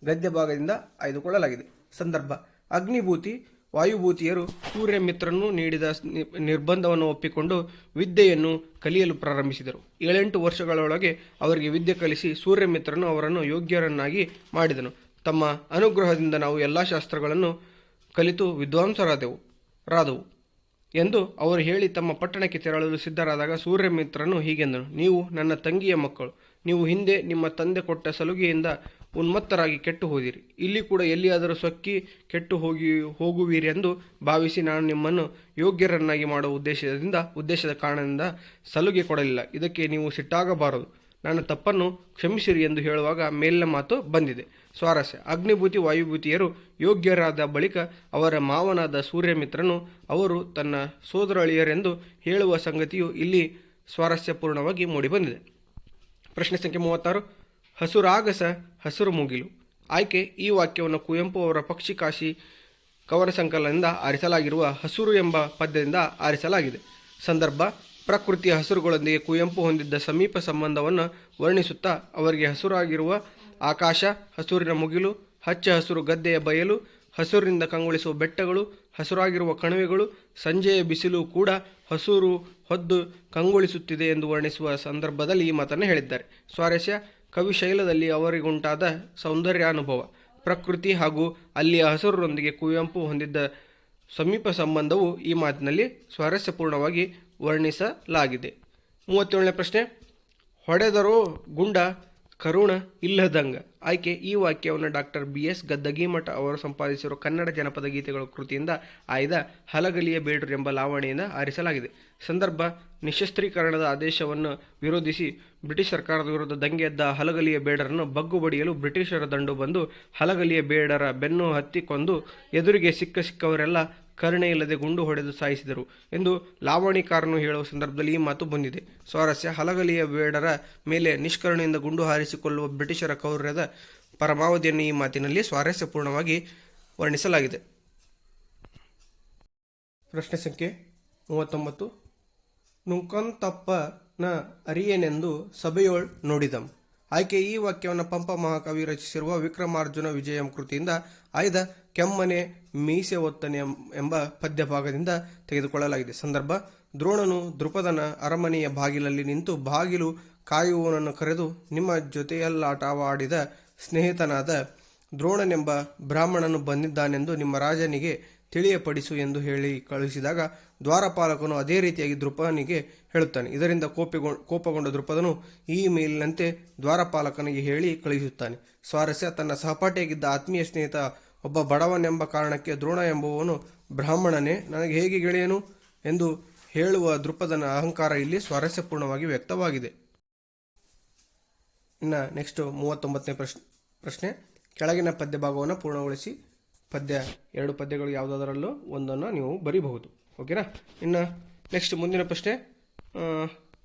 ಗದ್ಯ ಭಾಗದಿಂದ ಆಯ್ದುಕೊಳ್ಳಲಾಗಿದೆ. ಸಂದರ್ಭ, ಅಗ್ನಿಭೂತಿ ವಾಯುಭೂತಿಯರು ಸೂರ್ಯಮಿತ್ರನು ನೀಡಿದ ನಿರ್ಬಂಧವನ್ನು ಒಪ್ಪಿಕೊಂಡು ವಿದ್ಯೆಯನ್ನು ಕಲಿಯಲು ಪ್ರಾರಂಭಿಸಿದರು. 7-8 ವರ್ಷಗಳೊಳಗೆ ಅವರಿಗೆ ವಿದ್ಯೆ ಕಲಿಸಿ ಸೂರ್ಯಮಿತ್ರನು ಅವರನ್ನು ಯೋಗ್ಯರನ್ನಾಗಿ ಮಾಡಿದನು. ತಮ್ಮ ಅನುಗ್ರಹದಿಂದ ನಾವು ಎಲ್ಲ ಶಾಸ್ತ್ರಗಳನ್ನು ಕಲಿತು ವಿದ್ವಾಂಸರಾದೆವು ಎಂದು ಅವರು ಹೇಳಿ ತಮ್ಮ ಪಟ್ಟಣಕ್ಕೆ ತೆರಳಲು ಸಿದ್ಧರಾದಾಗ ಸೂರ್ಯಮಿತ್ರನು ಹೀಗೆಂದನು, ನೀವು ನನ್ನ ತಂಗಿಯ ಮಕ್ಕಳು. ನೀವು ಹಿಂದೆ ನಿಮ್ಮ ತಂದೆ ಕೊಟ್ಟ ಸಲುಗೆಯಿಂದ ಉನ್ಮತ್ತರಾಗಿ ಕೆಟ್ಟು ಹೋದಿರಿ. ಇಲ್ಲಿ ಕೂಡ ಎಲ್ಲಿಯಾದರೂ ಸೊಕ್ಕಿ ಕೆಟ್ಟು ಹೋಗುವಿರಿ ಎಂದು ಭಾವಿಸಿ ನಾನು ನಿಮ್ಮನ್ನು ಯೋಗ್ಯರನ್ನಾಗಿ ಮಾಡುವ ಉದ್ದೇಶದ ಕಾರಣದಿಂದ ಸಲುಗೆ ಕೊಡಲಿಲ್ಲ. ಇದಕ್ಕೆ ನೀವು ಸಿಟ್ಟಾಗಬಾರದು. ನನ್ನ ತಪ್ಪನ್ನು ಕ್ಷಮಿಸಿರಿ ಎಂದು ಹೇಳುವಾಗ ಮೇಲಿನ ಮಾತು ಬಂದಿದೆ. ಸ್ವಾರಸ್ಯ, ಅಗ್ನಿಭೂತಿ ವಾಯುಭೂತಿಯರು ಯೋಗ್ಯರಾದ ಬಳಿಕ ಅವರ ಮಾವನಾದ ಸೂರ್ಯಮಿತ್ರನು ಅವರು ತನ್ನ ಸೋದರಳಿಯರೆಂದು ಹೇಳುವ ಸಂಗತಿಯು ಇಲ್ಲಿ ಸ್ವಾರಸ್ಯಪೂರ್ಣವಾಗಿ ಮೂಡಿಬಂದಿದೆ. ಪ್ರಶ್ನೆ ಸಂಖ್ಯೆ 36, ಹಸುರಾಗಸ ಹಸುರು ಮುಗಿಲು. ಆಯ್ಕೆ ಈ ವಾಕ್ಯವನ್ನು ಕುವೆಂಪು ಅವರ ಪಕ್ಷಿಕಾಶಿ ಕವನ ಸಂಕಲನದಿಂದ ಆರಿಸಲಾಗಿರುವ ಹಸುರು ಎಂಬ ಪದ್ಯದಿಂದ ಆರಿಸಲಾಗಿದೆ. ಸಂದರ್ಭ, ಪ್ರಕೃತಿಯ ಹಸುರುಗಳೊಂದಿಗೆ ಕುವೆಂಪು ಹೊಂದಿದ್ದ ಸಮೀಪ ಸಂಬಂಧವನ್ನು ವರ್ಣಿಸುತ್ತಾ ಅವರಿಗೆ ಹಸುರಾಗಿರುವ ಆಕಾಶ, ಹಸುರಿನ ಮುಗಿಲು, ಹಚ್ಚ ಹಸುರು ಗದ್ದೆಯ ಬಯಲು, ಹಸುರಿನಿಂದ ಕಂಗೊಳಿಸುವ ಬೆಟ್ಟಗಳು, ಹಸುರಾಗಿರುವ ಕಣಿವೆಗಳು, ಸಂಜೆಯ ಬಿಸಿಲು ಕೂಡ ಹಸುರು ಹೊದ್ದು ಕಂಗೊಳಿಸುತ್ತಿದೆ ಎಂದು ವರ್ಣಿಸುವ ಸಂದರ್ಭದಲ್ಲಿ ಈ ಮಾತನ್ನು ಹೇಳಿದ್ದಾರೆ. ಸ್ವಾರಸ್ಯ, ಕವಿಶೈಲದಲ್ಲಿ ಅವರಿಗುಂಟಾದ ಸೌಂದರ್ಯಾನುಭವ, ಪ್ರಕೃತಿ ಹಾಗೂ ಅಲ್ಲಿಯ ಹಸುರರೊಂದಿಗೆ ಕುವೆಂಪು ಹೊಂದಿದ್ದ ಸಮೀಪ ಸಂಬಂಧವು ಈ ಮಾತಿನಲ್ಲಿ ಸ್ವಾರಸ್ಯಪೂರ್ಣವಾಗಿ ವರ್ಣಿಸಲಾಗಿದೆ. 37ನೇ ಪ್ರಶ್ನೆ, ಹೊಡೆದರೋ ಗುಂಡ ಕರುಣ ಇಲ್ಲದಂಗ. ಆಯ್ಕೆ ಈ ವಾಕ್ಯವನ್ನು ಡಾಕ್ಟರ್ BS ಗದ್ದಗಿಮಠ ಅವರು ಸಂಪಾದಿಸಿರುವ ಕನ್ನಡ ಜನಪದ ಗೀತೆಗಳ ಕೃತಿಯಿಂದ ಆಯ್ದ ಹಲಗಲಿಯ ಬೇಡರು ಎಂಬ ಲಾವಣಿಯಿಂದ ಆರಿಸಲಾಗಿದೆ. ಸಂದರ್ಭ, ನಿಶಸ್ತ್ರೀಕರಣದ ಆದೇಶವನ್ನು ವಿರೋಧಿಸಿ ಬ್ರಿಟಿಷ್ ಸರ್ಕಾರದ ವಿರುದ್ಧ ದಂಗೆ ಎದ್ದ ಹಲಗಲಿಯ ಬೇಡರನ್ನು ಬಗ್ಗು ಬಡಿಯಲು ಬ್ರಿಟಿಷರ ದಂಡು ಬಂದು ಹಲಗಲಿಯ ಬೇಡರ ಬೆನ್ನು ಹತ್ತಿ ಕೊಂದು ಎದುರಿಗೆ ಸಿಕ್ಕವರೆಲ್ಲ ಕರುಣೆ ಇಲ್ಲದೆ ಗುಂಡು ಹೊಡೆದು ಸಾಯಿಸಿದರು ಎಂದು ಲಾವಣಿಕಾರನು ಹೇಳುವ ಸಂದರ್ಭದಲ್ಲಿ ಈ ಮಾತು ಬಂದಿದೆ. ಸ್ವಾರಸ್ಯ, ಹಲಗಲಿಯ ಬೇಡರ ಮೇಲೆ ನಿಷ್ಕರುಣೆಯಿಂದ ಗುಂಡು ಹಾರಿಸಿಕೊಳ್ಳುವ ಬ್ರಿಟಿಷರ ಕ್ರೌರ್ಯದ ಪರಮಾವಧಿಯನ್ನು ಈ ಮಾತಿನಲ್ಲಿ ಸ್ವಾರಸ್ಯಪೂರ್ಣವಾಗಿ ವರ್ಣಿಸಲಾಗಿದೆ. ಪ್ರಶ್ನೆ ಸಂಖ್ಯೆ 39, ನುಂಕೊಂತಪ್ಪನ ಅರಿಯನೆಂದು ಸಭೆಯೋಳ್ ನುಡಿದಂ. ಆಯ್ಕೆ ಈ ವಾಕ್ಯವನ್ನು ಪಂಪ ಮಹಾಕವಿ ರಚಿಸಿರುವ ವಿಕ್ರಮಾರ್ಜುನ ವಿಜಯಂ ಕೃತಿಯಿಂದ ಆಯ್ದ ಕೆಮ್ಮನೆ ಮೀಸೆ ಒತ್ತನೆ ಎಂಬ ಪದ್ಯ ಭಾಗದಿಂದ ತೆಗೆದುಕೊಳ್ಳಲಾಗಿದೆ. ಸಂದರ್ಭ, ದ್ರೋಣನು ದೃಪದನ ಅರಮನೆಯ ಬಾಗಿಲಲ್ಲಿ ನಿಂತು ಬಾಗಿಲು ಕಾಯುವವನನ್ನು ಕರೆದು ನಿಮ್ಮ ಜೊತೆಯಲ್ಲಾಟವಾಡಿದ ಸ್ನೇಹಿತನಾದ ದ್ರೋಣನೆಂಬ ಬ್ರಾಹ್ಮಣನು ಬಂದಿದ್ದಾನೆಂದು ನಿಮ್ಮ ರಾಜನಿಗೆ ತಿಳಿಯಪಡಿಸು ಎಂದು ಹೇಳಿ ಕಳುಹಿಸಿದಾಗ ದ್ವಾರಪಾಲಕನು ಅದೇ ರೀತಿಯಾಗಿ ದೃಪದನಿಗೆ ಹೇಳುತ್ತಾನೆ. ಇದರಿಂದ ಕೋಪಗೊಂಡ ದೃಪದನು ಈ ಮೇಲಿನಂತೆ ದ್ವಾರಪಾಲಕನಿಗೆ ಹೇಳಿ ಕಳುಹಿಸುತ್ತಾನೆ. ಸ್ವಾರಸ್ಯ, ತನ್ನ ಸಹಪಾಠಿಯಾಗಿದ್ದ ಆತ್ಮೀಯ ಸ್ನೇಹಿತ ಒಬ್ಬ ಬಡವನೆಂಬ ಕಾರಣಕ್ಕೆ ದ್ರೋಣ ಎಂಬುವನು ಬ್ರಾಹ್ಮಣನೇ, ನನಗೆ ಹೇಗೆ ಗೆಳೆಯನು ಎಂದು ಹೇಳುವ ದೃಪದನ ಅಹಂಕಾರ ಇಲ್ಲಿ ಸ್ವಾರಸ್ಯಪೂರ್ಣವಾಗಿ ವ್ಯಕ್ತವಾಗಿದೆ. ಇನ್ನು ನೆಕ್ಸ್ಟ್ 39ನೇ ಪ್ರಶ್ನೆ. ಕೆಳಗಿನ ಪದ್ಯ ಭಾಗವನ್ನು ಪೂರ್ಣಗೊಳಿಸಿ. ಪದ್ಯ 2 ಪದ್ಯಗಳು ಯಾವುದಾದರಲ್ಲೂ ಒಂದನ್ನು ನೀವು ಬರೀಬಹುದು. ಓಕೆನಾ. ಇನ್ನು ನೆಕ್ಸ್ಟ್ ಮುಂದಿನ ಪ್ರಶ್ನೆ.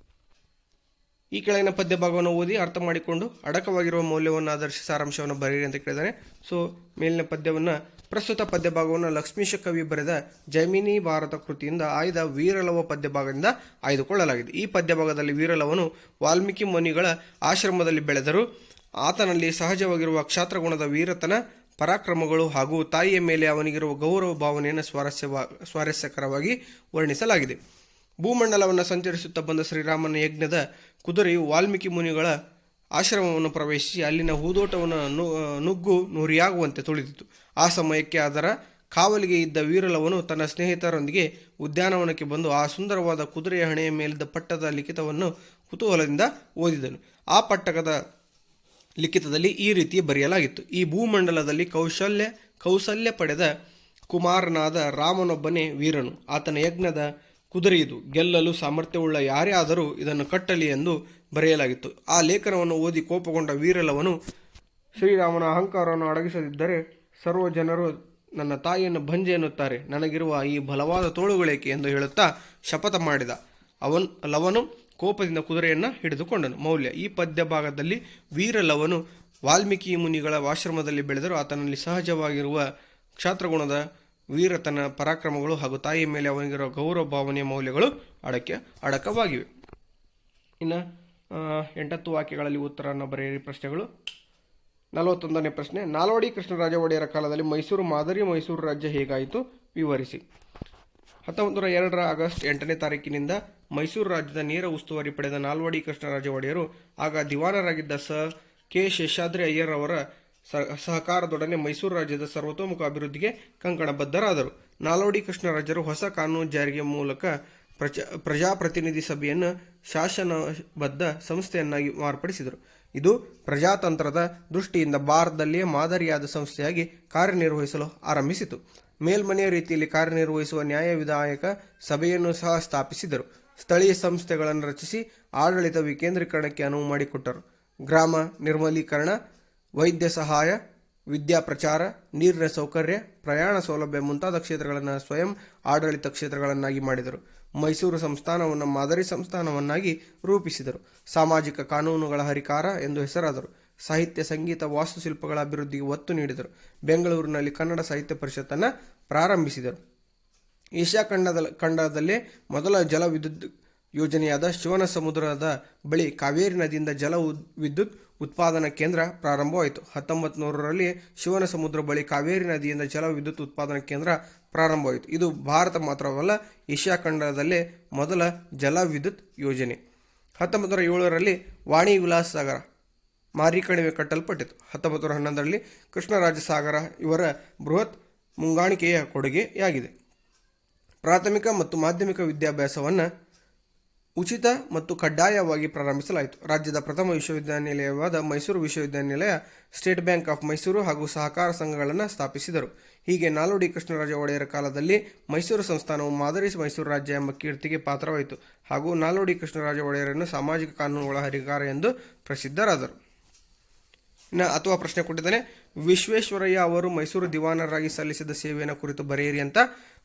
ಈ ಕೆಳಗಿನ ಪದ್ಯ ಭಾಗವನ್ನು ಓದಿ ಅರ್ಥ ಮಾಡಿಕೊಂಡು ಅಡಕವಾಗಿರುವ ಮೌಲ್ಯವನ್ನು ಆಧರಿಸಿ ಸಾರಾಂಶವನ್ನು ಬರೆಯಿರಿ ಅಂತ ಕೇಳಿದ್ದಾನೆ. ಸೊ ಮೇಲಿನ ಪದ್ಯವನ್ನು, ಪ್ರಸ್ತುತ ಪದ್ಯ ಭಾಗವನ್ನು ಲಕ್ಷ್ಮೀಶ ಕವಿ ಬರೆದ ಜೈಮಿನಿ ಭಾರತ ಕೃತಿಯಿಂದ ಆಯ್ದ ವೀರಲವ ಪದ್ಯ ಭಾಗದಿಂದ ಆಯ್ದುಕೊಳ್ಳಲಾಗಿದೆ. ಈ ಪದ್ಯ ಭಾಗದಲ್ಲಿ ವೀರಲವನು ವಾಲ್ಮೀಕಿ ಮುನಿಗಳ ಆಶ್ರಮದಲ್ಲಿ ಬೆಳೆದರು. ಆತನಲ್ಲಿ ಸಹಜವಾಗಿರುವ ಕ್ಷಾತ್ರಗುಣದ ವೀರತನ, ಪರಾಕ್ರಮಗಳು ಹಾಗೂ ತಾಯಿಯ ಮೇಲೆ ಅವನಿಗಿರುವ ಗೌರವ ಭಾವನೆಯನ್ನು ಸ್ವಾರಸ್ಯಕರವಾಗಿ ವರ್ಣಿಸಲಾಗಿದೆ. ಭೂಮಂಡಲವನ್ನು ಸಂಚರಿಸುತ್ತಾ ಬಂದ ಶ್ರೀರಾಮನ ಯಜ್ಞದ ಕುದುರೆಯು ವಾಲ್ಮೀಕಿ ಮುನಿಗಳ ಆಶ್ರಮವನ್ನು ಪ್ರವೇಶಿಸಿ ಅಲ್ಲಿನ ಹೂದೋಟವನ್ನು ನುಗ್ಗು ನುರಿಯಾಗುವಂತೆ ತುಳಿದಿತು. ಆ ಸಮಯಕ್ಕೆ ಅದರ ಕಾವಲಿಗೆ ಇದ್ದ ವೀರಲವನು ತನ್ನ ಸ್ನೇಹಿತರೊಂದಿಗೆ ಉದ್ಯಾನವನಕ್ಕೆ ಬಂದು ಆ ಸುಂದರವಾದ ಕುದುರೆಯ ಹಣೆಯ ಮೇಲಿದ್ದ ಪಟ್ಟದ ಲಿಖಿತವನ್ನು ಕುತೂಹಲದಿಂದ ಓದಿದನು. ಆ ಪಟ್ಟಕದ ಲಿಖಿತದಲ್ಲಿ ಈ ರೀತಿ ಬರೆಯಲಾಗಿತ್ತು: ಈ ಭೂಮಂಡಲದಲ್ಲಿ ಕೌಶಲ್ಯ ಪಡೆದ ಕುಮಾರನಾದ ರಾಮನೊಬ್ಬನೇ ವೀರನು. ಆತನ ಯಜ್ಞದ ಕುದುರೆಯಿದು. ಗೆಲ್ಲಲು ಸಾಮರ್ಥ್ಯವುಳ್ಳ ಯಾರೇ ಆದರೂ ಇದನ್ನು ಕಟ್ಟಲಿ ಎಂದು ಬರೆಯಲಾಗಿತ್ತು. ಆ ಲೇಖನವನ್ನು ಓದಿ ಕೋಪಗೊಂಡ ವೀರಲವನು ಶ್ರೀರಾಮನ ಅಹಂಕಾರವನ್ನು ಅಡಗಿಸದಿದ್ದರೆ ಸರ್ವ ಜನರು ನನ್ನ ತಾಯಿಯನ್ನು ಭಂಜೆ ಎನ್ನುತ್ತಾರೆ. ನನಗಿರುವ ಈ ಬಲವಾದ ತೋಳುಗಳೇಕೆ ಎಂದು ಹೇಳುತ್ತಾ ಶಪಥ ಮಾಡಿದ. ಲವನು ಕೋಪದಿಂದ ಕುದುರೆಯನ್ನು ಹಿಡಿದುಕೊಂಡನು. ಮೌಲ್ಯ: ಈ ಪದ್ಯ ಭಾಗದಲ್ಲಿ ವೀರಲವನು ವಾಲ್ಮೀಕಿ ಮುನಿಗಳ ಆಶ್ರಮದಲ್ಲಿ ಬೆಳೆದರೂ ಆತನಲ್ಲಿ ಸಹಜವಾಗಿರುವ ಕ್ಷಾತ್ರಗುಣದ ವೀರತನ, ಪರಾಕ್ರಮಗಳು ಹಾಗೂ ತಾಯಿಯ ಮೇಲೆ ಅವನಿಗಿರುವ ಗೌರವ ಭಾವನೆಯ ಮೌಲ್ಯಗಳು ಅಡಕವಾಗಿವೆ. ಇನ್ನು 8 ವಾಕ್ಯಗಳಲ್ಲಿ ಉತ್ತರವನ್ನು ಬರೆಯಿರಿ. ಪ್ರಶ್ನೆಗಳು. 41ನೇ ಪ್ರಶ್ನೆ. ನಾಲ್ವಡಿ ಕೃಷ್ಣರಾಜ ಒಡೆಯರ ಕಾಲದಲ್ಲಿ ಮೈಸೂರು ಮಾದರಿ ಮೈಸೂರು ರಾಜ್ಯ ಹೇಗಾಯಿತು ವಿವರಿಸಿ. 1902 ಆಗಸ್ಟ್ 8ನೇ ತಾರೀಕಿನಿಂದ ಮೈಸೂರು ರಾಜ್ಯದ ನೇರ ಉಸ್ತುವಾರಿ ಪಡೆದ ನಾಲ್ವಡಿ ಕೃಷ್ಣರಾಜ ಒಡೆಯರು ಆಗ ದಿವಾನರಾಗಿದ್ದ ಕೆ ಶೇಷಾದ್ರಿ ಅಯ್ಯರ್ ಅವರ ಸಹಕಾರದೊಡನೆ ಮೈಸೂರು ರಾಜ್ಯದ ಸರ್ವತೋಮುಖ ಅಭಿವೃದ್ಧಿಗೆ ಕಂಕಣಬದ್ಧರಾದರು. ನಾಲ್ವಡಿ ಕೃಷ್ಣರಾಜರು ಹೊಸ ಕಾನೂನು ಜಾರಿಗೆ ಮೂಲಕ ಪ್ರಜಾಪ್ರತಿನಿಧಿ ಸಭೆಯನ್ನು ಶಾಸನಬದ್ಧ ಸಂಸ್ಥೆಯನ್ನಾಗಿ ಮಾರ್ಪಡಿಸಿದರು. ಇದು ಪ್ರಜಾತಂತ್ರದ ದೃಷ್ಟಿಯಿಂದ ಭಾರತದಲ್ಲಿಯೇ ಮಾದರಿಯಾದ ಸಂಸ್ಥೆಯಾಗಿ ಕಾರ್ಯನಿರ್ವಹಿಸಲು ಆರಂಭಿಸಿತು. ಮೇಲ್ಮನೆಯ ರೀತಿಯಲ್ಲಿ ಕಾರ್ಯನಿರ್ವಹಿಸುವ ನ್ಯಾಯವಿಧಾಯಕ ಸಭೆಯನ್ನು ಸಹ ಸ್ಥಾಪಿಸಿದರು. ಸ್ಥಳೀಯ ಸಂಸ್ಥೆಗಳನ್ನು ರಚಿಸಿ ಆಡಳಿತ ವಿಕೇಂದ್ರೀಕರಣಕ್ಕೆ ಅನುವು ಮಾಡಿಕೊಟ್ಟರು. ಗ್ರಾಮ ನಿರ್ಮಲೀಕರಣ, ವೈದ್ಯ ಸಹಾಯ, ವಿದ್ಯಾ ಪ್ರಚಾರ, ನೀರಿನ ಸೌಕರ್ಯ, ಪ್ರಯಾಣ ಸೌಲಭ್ಯ ಮುಂತಾದ ಕ್ಷೇತ್ರಗಳನ್ನು ಸ್ವಯಂ ಆಡಳಿತ ಕ್ಷೇತ್ರಗಳನ್ನಾಗಿ ಮಾಡಿದರು. ಮೈಸೂರು ಸಂಸ್ಥಾನವನ್ನು ಮಾದರಿ ಸಂಸ್ಥಾನವನ್ನಾಗಿ ರೂಪಿಸಿದರು. ಸಾಮಾಜಿಕ ಕಾನೂನುಗಳ ಹರಿಕಾರ ಎಂದು ಹೆಸರಾದರು. ಸಾಹಿತ್ಯ, ಸಂಗೀತ, ವಾಸ್ತುಶಿಲ್ಪಗಳ ಅಭಿವೃದ್ಧಿಗೆ ಒತ್ತು ನೀಡಿದರು. ಬೆಂಗಳೂರಿನಲ್ಲಿ ಕನ್ನಡ ಸಾಹಿತ್ಯ ಪರಿಷತ್ತನ್ನು ಪ್ರಾರಂಭಿಸಿದರು. ಏಷ್ಯಾ ಖಂಡದಲ್ಲೇ ಮೊದಲ ಜಲ ವಿದ್ಯುತ್ ಯೋಜನೆಯಾದ ಶಿವನ ಸಮುದ್ರದ ಬಳಿ ಕಾವೇರಿ ನದಿಯಿಂದ ಜಲ ವಿದ್ಯುತ್ ಉತ್ಪಾದನಾ ಕೇಂದ್ರ ಪ್ರಾರಂಭವಾಯಿತು. 1900ರಲ್ಲಿ ಶಿವನ ಸಮುದ್ರ ಬಳಿ ಕಾವೇರಿ ನದಿಯಿಂದ ಜಲ ವಿದ್ಯುತ್ ಉತ್ಪಾದನಾ ಕೇಂದ್ರ ಪ್ರಾರಂಭವಾಯಿತು. ಇದು ಭಾರತ ಮಾತ್ರವಲ್ಲ, ಏಷ್ಯಾ ಖಂಡದಲ್ಲೇ ಮೊದಲ ಜಲ ವಿದ್ಯುತ್ ಯೋಜನೆ. 1907ರಲ್ಲಿ ವಾಣಿ ವಿಲಾಸ ಸಾಗರ ಮಾರಿಕಣಿವೆ ಕಟ್ಟಲ್ಪಟ್ಟಿತು. 1911ರಲ್ಲಿ ಕೃಷ್ಣರಾಜ ಸಾಗರ ಇವರ ಬೃಹತ್ ಮುಂಗಾಣಿಕೆಯ ಕೊಡುಗೆಯಾಗಿದೆ. ಪ್ರಾಥಮಿಕ ಮತ್ತು ಮಾಧ್ಯಮಿಕ ವಿದ್ಯಾಭ್ಯಾಸವನ್ನು ಉಚಿತ ಮತ್ತು ಕಡ್ಡಾಯವಾಗಿ ಪ್ರಾರಂಭಿಸಲಾಯಿತು. ರಾಜ್ಯದ ಪ್ರಥಮ ವಿಶ್ವವಿದ್ಯಾನಿಲಯವಾದ ಮೈಸೂರು ವಿಶ್ವವಿದ್ಯಾನಿಲಯ, ಸ್ಟೇಟ್ ಬ್ಯಾಂಕ್ ಆಫ್ ಮೈಸೂರು ಹಾಗೂ ಸಹಕಾರ ಸಂಘಗಳನ್ನು ಸ್ಥಾಪಿಸಿದರು. ಹೀಗೆ ನಾಲ್ವಡಿ ಕೃಷ್ಣರಾಜ ಒಡೆಯರ ಕಾಲದಲ್ಲಿ ಮೈಸೂರು ಸಂಸ್ಥಾನವು ಮಾದರಿ ಮೈಸೂರು ರಾಜ್ಯ ಎಂಬ ಕೀರ್ತಿಗೆ ಪಾತ್ರವಾಯಿತು ಹಾಗೂ ನಾಲ್ವಡಿ ಕೃಷ್ಣರಾಜ ಒಡೆಯರನ್ನು ಸಾಮಾಜಿಕ ಕಾನೂನುಗಳ ಹರಿಕಾರ ಎಂದು ಪ್ರಸಿದ್ಧರಾದರು. ಅಥವಾ ಪ್ರಶ್ನೆ ಕೊಟ್ಟಿದ್ದಾನೆ, ವಿಶ್ವೇಶ್ವರಯ್ಯ ಅವರು ಮೈಸೂರು ದಿವಾನರಾಗಿ ಸಲ್ಲಿಸಿದ ಸೇವೆಯನ್ನು ಕುರಿತು ಬರೆಯಿರಿ ಅಂತ.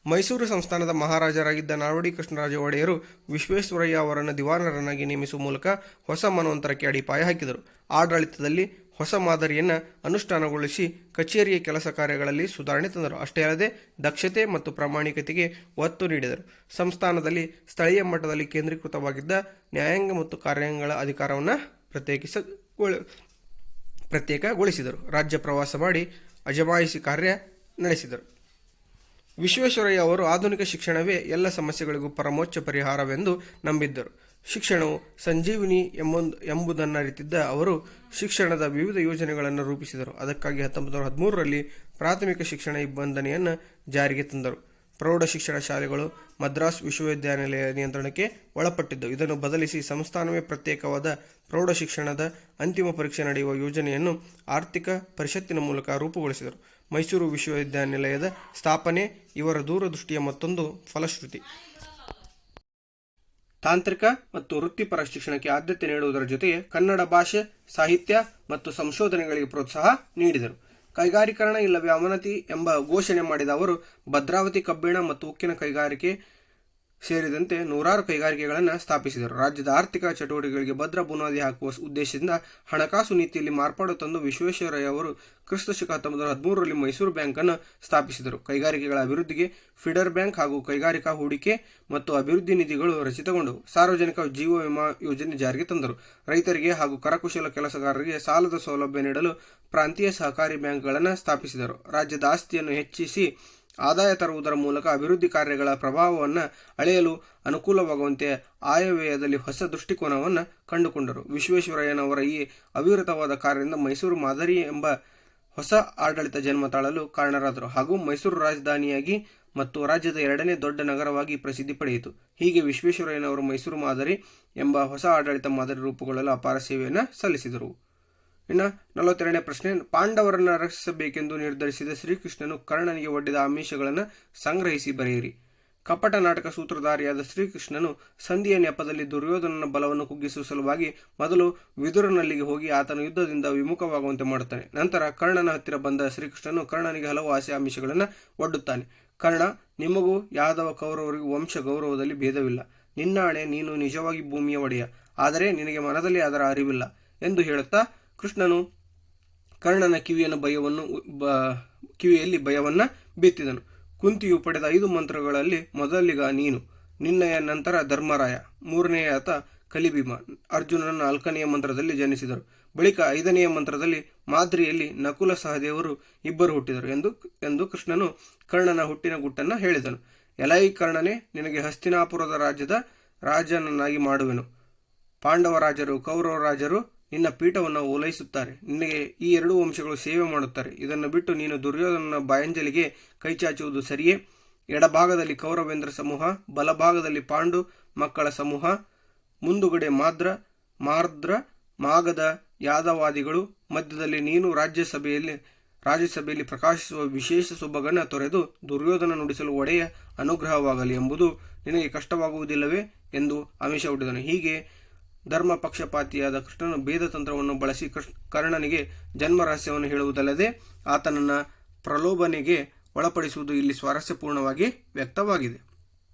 ಮೈಸೂರು ಸಂಸ್ಥಾನದ ಮಹಾರಾಜರಾಗಿದ್ದ ನಾಲ್ವಡಿ ಕೃಷ್ಣರಾಜ ಒಡೆಯರು ವಿಶ್ವೇಶ್ವರಯ್ಯ ಅವರನ್ನು ದಿವಾನರನ್ನಾಗಿ ನೇಮಿಸುವ ಮೂಲಕ ಹೊಸ ಮನ್ವಂತರಕ್ಕೆ ಅಡಿಪಾಯ ಹಾಕಿದರು. ಆಡಳಿತದಲ್ಲಿ ಹೊಸ ಮಾದರಿಯನ್ನು ಅನುಷ್ಠಾನಗೊಳಿಸಿ ಕಚೇರಿಯ ಕೆಲಸ ಕಾರ್ಯಗಳಲ್ಲಿ ಸುಧಾರಣೆ ತಂದರು. ಅಷ್ಟೇ ಅಲ್ಲದೆ ದಕ್ಷತೆ ಮತ್ತು ಪ್ರಾಮಾಣಿಕತೆಗೆ ಒತ್ತು ನೀಡಿದರು. ಸಂಸ್ಥಾನದಲ್ಲಿ ಸ್ಥಳೀಯ ಮಟ್ಟದಲ್ಲಿ ಕೇಂದ್ರೀಕೃತವಾಗಿದ್ದ ನ್ಯಾಯಾಂಗ ಮತ್ತು ಕಾರ್ಯಾಂಗಗಳ ಅಧಿಕಾರವನ್ನು ಪ್ರತ್ಯೇಕಗೊಳಿಸಿದರು. ರಾಜ್ಯ ಪ್ರವಾಸ ಮಾಡಿ ಅಜಮಾಯಿಸಿ ಕಾರ್ಯ ನಡೆಸಿದರು. ವಿಶ್ವೇಶ್ವರಯ್ಯ ಅವರು ಆಧುನಿಕ ಶಿಕ್ಷಣವೇ ಎಲ್ಲ ಸಮಸ್ಯೆಗಳಿಗೂ ಪರಮೋಚ್ಚ ಪರಿಹಾರವೆಂದು ನಂಬಿದ್ದರು. ಶಿಕ್ಷಣವು ಸಂಜೀವಿನಿ ಎಂಬುದನ್ನು ಅರಿತಿದ್ದ ಅವರು ಶಿಕ್ಷಣದ ವಿವಿಧ ಯೋಜನೆಗಳನ್ನು ರೂಪಿಸಿದರು. ಅದಕ್ಕಾಗಿ 1913ರಲ್ಲಿ ಪ್ರಾಥಮಿಕ ಶಿಕ್ಷಣ ನಿಬಂಧನೆಯನ್ನು ಜಾರಿಗೆ ತಂದರು. ಪ್ರೌಢ ಶಿಕ್ಷಣ ಶಾಲೆಗಳು ಮದ್ರಾಸ್ ವಿಶ್ವವಿದ್ಯಾನಿಲಯ ನಿಯಂತ್ರಣಕ್ಕೆ ಒಳಪಟ್ಟಿದ್ದವು. ಇದನ್ನು ಬದಲಿಸಿ ಸಂಸ್ಥಾನವೇ ಪ್ರತ್ಯೇಕವಾದ ಪ್ರೌಢ ಶಿಕ್ಷಣದ ಅಂತಿಮ ಪರೀಕ್ಷೆ ನಡೆಯುವ ಯೋಜನೆಯನ್ನು ಆರ್ಥಿಕ ಪರಿಷತ್ತಿನ ಮೂಲಕ ರೂಪುಗೊಳಿಸಿದರು. ಮೈಸೂರು ವಿಶ್ವವಿದ್ಯಾನಿಲಯದ ಸ್ಥಾಪನೆ ಇವರ ದೂರದೃಷ್ಟಿಯ ಮತ್ತೊಂದು ಫಲಶ್ರುತಿ. ತಾಂತ್ರಿಕ ಮತ್ತು ವೃತ್ತಿಪರ ಶಿಕ್ಷಣಕ್ಕೆ ಆದ್ಯತೆ ನೀಡುವುದರ ಜೊತೆಗೆ ಕನ್ನಡ ಭಾಷೆ, ಸಾಹಿತ್ಯ ಮತ್ತು ಸಂಶೋಧನೆಗಳಿಗೆ ಪ್ರೋತ್ಸಾಹ ನೀಡಿದರು. ಕೈಗಾರೀಕರಣ ಇಲ್ಲವೇ ಅವನತಿ ಎಂಬ ಘೋಷಣೆ ಮಾಡಿದ ಅವರು ಭದ್ರಾವತಿ ಕಬ್ಬಿಣ ಮತ್ತು ಉಕ್ಕಿನ ಕೈಗಾರಿಕೆ ಸೇರಿದಂತೆ ನೂರಾರು ಕೈಗಾರಿಕೆಗಳನ್ನು ಸ್ಥಾಪಿಸಿದರು. ರಾಜ್ಯದ ಆರ್ಥಿಕ ಚಟುವಟಿಕೆಗಳಿಗೆ ಭದ್ರ ಬುನಾದಿ ಹಾಕುವ ಉದ್ದೇಶದಿಂದ ಹಣಕಾಸು ನೀತಿಯಲ್ಲಿ ಮಾರ್ಪಾಡು ತಂದು ವಿಶ್ವೇಶ್ವರಯ್ಯ ಅವರು ಕ್ರಿಸ್ತಶಕ 1913ರಲ್ಲಿ ಮೈಸೂರು ಬ್ಯಾಂಕನ್ನು ಸ್ಥಾಪಿಸಿದರು. ಕೈಗಾರಿಕೆಗಳ ಅಭಿವೃದ್ಧಿಗೆ ಫೀಡರ್ ಬ್ಯಾಂಕ್ ಹಾಗೂ ಕೈಗಾರಿಕಾ ಹೂಡಿಕೆ ಮತ್ತು ಅಭಿವೃದ್ಧಿ ನಿಧಿಗಳು ರಚಿತಗೊಂಡವು. ಸಾರ್ವಜನಿಕ ಜೀವ ವಿಮಾ ಯೋಜನೆ ಜಾರಿಗೆ ತಂದರು. ರೈತರಿಗೆ ಹಾಗೂ ಕರಕುಶಲ ಕೆಲಸಗಾರರಿಗೆ ಸಾಲದ ಸೌಲಭ್ಯ ನೀಡಲು ಪ್ರಾಂತೀಯ ಸಹಕಾರಿ ಬ್ಯಾಂಕ್ಗಳನ್ನು ಸ್ಥಾಪಿಸಿದರು. ರಾಜ್ಯದ ಆಸ್ತಿಯನ್ನು ಹೆಚ್ಚಿಸಿ ಆದಾಯ ತರುವುದರ ಮೂಲಕ ಅಭಿವೃದ್ಧಿ ಕಾರ್ಯಗಳ ಪ್ರಭಾವವನ್ನು ಅಳೆಯಲು ಅನುಕೂಲವಾಗುವಂತೆ ಆಯವ್ಯಯದಲ್ಲಿ ಹೊಸ ದೃಷ್ಟಿಕೋನವನ್ನು ಕಂಡುಕೊಂಡರು. ವಿಶ್ವೇಶ್ವರಯ್ಯನವರ ಈ ಅವಿರತವಾದ ಕಾರ್ಯದಿಂದ ಮೈಸೂರು ಮಾದರಿ ಎಂಬ ಹೊಸ ಆಡಳಿತ ಜನ್ಮ ತಾಳಲು ಕಾರಣರಾದರು ಹಾಗೂ ಮೈಸೂರು ರಾಜಧಾನಿಯಾಗಿ ಮತ್ತು ರಾಜ್ಯದ 2ನೇ ದೊಡ್ಡ ನಗರವಾಗಿ ಪ್ರಸಿದ್ಧಿ ಪಡೆಯಿತು. ಹೀಗೆ ವಿಶ್ವೇಶ್ವರಯ್ಯನವರು ಮೈಸೂರು ಮಾದರಿ ಎಂಬ ಹೊಸ ಆಡಳಿತ ಮಾದರಿ ರೂಪುಗೊಳ್ಳಲು ಅಪಾರ ಸೇವೆಯನ್ನು ಸಲ್ಲಿಸಿದರು. ಇನ್ನು 42ನೇ ಪ್ರಶ್ನೆ, ಪಾಂಡವರನ್ನು ರಕ್ಷಿಸಬೇಕೆಂದು ನಿರ್ಧರಿಸಿದ ಶ್ರೀಕೃಷ್ಣನು ಕರ್ಣನಿಗೆ ಒಡ್ಡಿದ ಆಮಿಷಗಳನ್ನು ಸಂಗ್ರಹಿಸಿ ಬರೆಯಿರಿ. ಕಪಟ ನಾಟಕ ಸೂತ್ರಧಾರಿಯಾದ ಶ್ರೀಕೃಷ್ಣನು ಸಂಧಿಯ ನೆಪದಲ್ಲಿ ದುರ್ಯೋಧನನ ಬಲವನ್ನು ಕುಗ್ಗಿಸುವ ಸಲುವಾಗಿ ಮೊದಲು ವಿದುರನಲ್ಲಿಗೆ ಹೋಗಿ ಆತನ ಯುದ್ಧದಿಂದ ವಿಮುಖವಾಗುವಂತೆ ಮಾಡುತ್ತಾನೆ. ನಂತರ ಕರ್ಣನ ಹತ್ತಿರ ಬಂದ ಶ್ರೀಕೃಷ್ಣನು ಕರ್ಣನಿಗೆ ಹಲವು ಆಸೆ ಆಮಿಷಗಳನ್ನು ಒಡ್ಡುತ್ತಾನೆ. ಕರ್ಣ, ನಿಮಗೂ ಯಾದವ ಕೌರವರಿಗೂ ವಂಶ ಗೌರವದಲ್ಲಿ ಭೇದವಿಲ್ಲ. ನಿನ್ನಾಣೆ, ನೀನು ನಿಜವಾಗಿ ಭೂಮಿಯ ಒಡೆಯ, ಆದರೆ ನಿನಗೆ ಮನದಲ್ಲಿ ಅದರ ಅರಿವಿಲ್ಲ ಎಂದು ಹೇಳುತ್ತಾ ಕೃಷ್ಣನು ಕರ್ಣನ ಕಿವಿಯಲ್ಲಿ ಭಯವನ್ನು ಬಿತ್ತಿದನು. ಕುಂತಿಯು ಪಡೆದ 5 ಮಂತ್ರಗಳಲ್ಲಿ ಮೊದಲಿಗ ನೀನು, ನಿನ್ನಯ ನಂತರ ಧರ್ಮರಾಯ, 3ನೇಯ ಆತ ಕಲಿಭೀಮ, ಅರ್ಜುನನ 4ನೆಯ ಮಂತ್ರದಲ್ಲಿ ಜನಿಸಿದರು. ಬಳಿಕ 5ನೆಯ ಮಂತ್ರದಲ್ಲಿ ಮಾದ್ರಿಯಲ್ಲಿ ನಕುಲ ಸಹದೇವರು ಇಬ್ಬರು ಹುಟ್ಟಿದರು ಎಂದು ಕೃಷ್ಣನು ಕರ್ಣನ ಹುಟ್ಟಿನ ಗುಟ್ಟನ್ನು ಹೇಳಿದನು. ಎಲೈ ಕರ್ಣನೇ, ನಿನಗೆ ಹಸ್ತಿನಾಪುರದ ರಾಜ್ಯದ ರಾಜನನ್ನಾಗಿ ಮಾಡುವೆನು. ಪಾಂಡವ ರಾಜರು ಕೌರವ ರಾಜರು ನಿನ್ನ ಪೀಠವನ್ನು ಓಲೈಸುತ್ತಾರೆ. ನಿನಗೆ ಈ 2 ವಂಶಗಳು ಸೇವೆ ಮಾಡುತ್ತಾರೆ. ಇದನ್ನು ಬಿಟ್ಟು ನೀನು ದುರ್ಯೋಧನನ ಬಾಯಂಜಲಿಗೆ ಕೈಚಾಚುವುದು ಸರಿಯೇ? ಎಡಭಾಗದಲ್ಲಿ ಕೌರವೇಂದ್ರ ಸಮೂಹ, ಬಲಭಾಗದಲ್ಲಿ ಪಾಂಡು ಮಕ್ಕಳ ಸಮೂಹ, ಮುಂದುಗಡೆ ಮಾರ್ದ್ರ ಮಾಗದ ಯಾದವಾದಿಗಳು, ಮಧ್ಯದಲ್ಲಿ ನೀನು ರಾಜ್ಯಸಭೆಯಲ್ಲಿ ಪ್ರಕಾಶಿಸುವ ವಿಶೇಷ ಸೊಬಗನ್ನು ತೊರೆದು ದುರ್ಯೋಧನ ನುಡಿಸಲು ಒಡೆಯ ಅನುಗ್ರಹವಾಗಲಿ ಎಂಬುದು ನಿನಗೆ ಕಷ್ಟವಾಗುವುದಿಲ್ಲವೇ ಎಂದು ಆಮಿಷ ಒಡ್ಡಿದನು. ಹೀಗೆ ಧರ್ಮ ಪಕ್ಷಪಾತಿಯಾದ ಕೃಷ್ಣನು ಭೇದ ತಂತ್ರವನ್ನು ಬಳಸಿ ಕರ್ಣನಿಗೆ ಜನ್ಮ ರಹಸ್ಯವನ್ನು ಹೇಳುವುದಲ್ಲದೆ ಆತನನ್ನು ಪ್ರಲೋಭನೆಗೆ ಒಳಪಡಿಸುವುದು ಇಲ್ಲಿ ಸ್ವಾರಸ್ಯಪೂರ್ಣವಾಗಿ ವ್ಯಕ್ತವಾಗಿದೆ.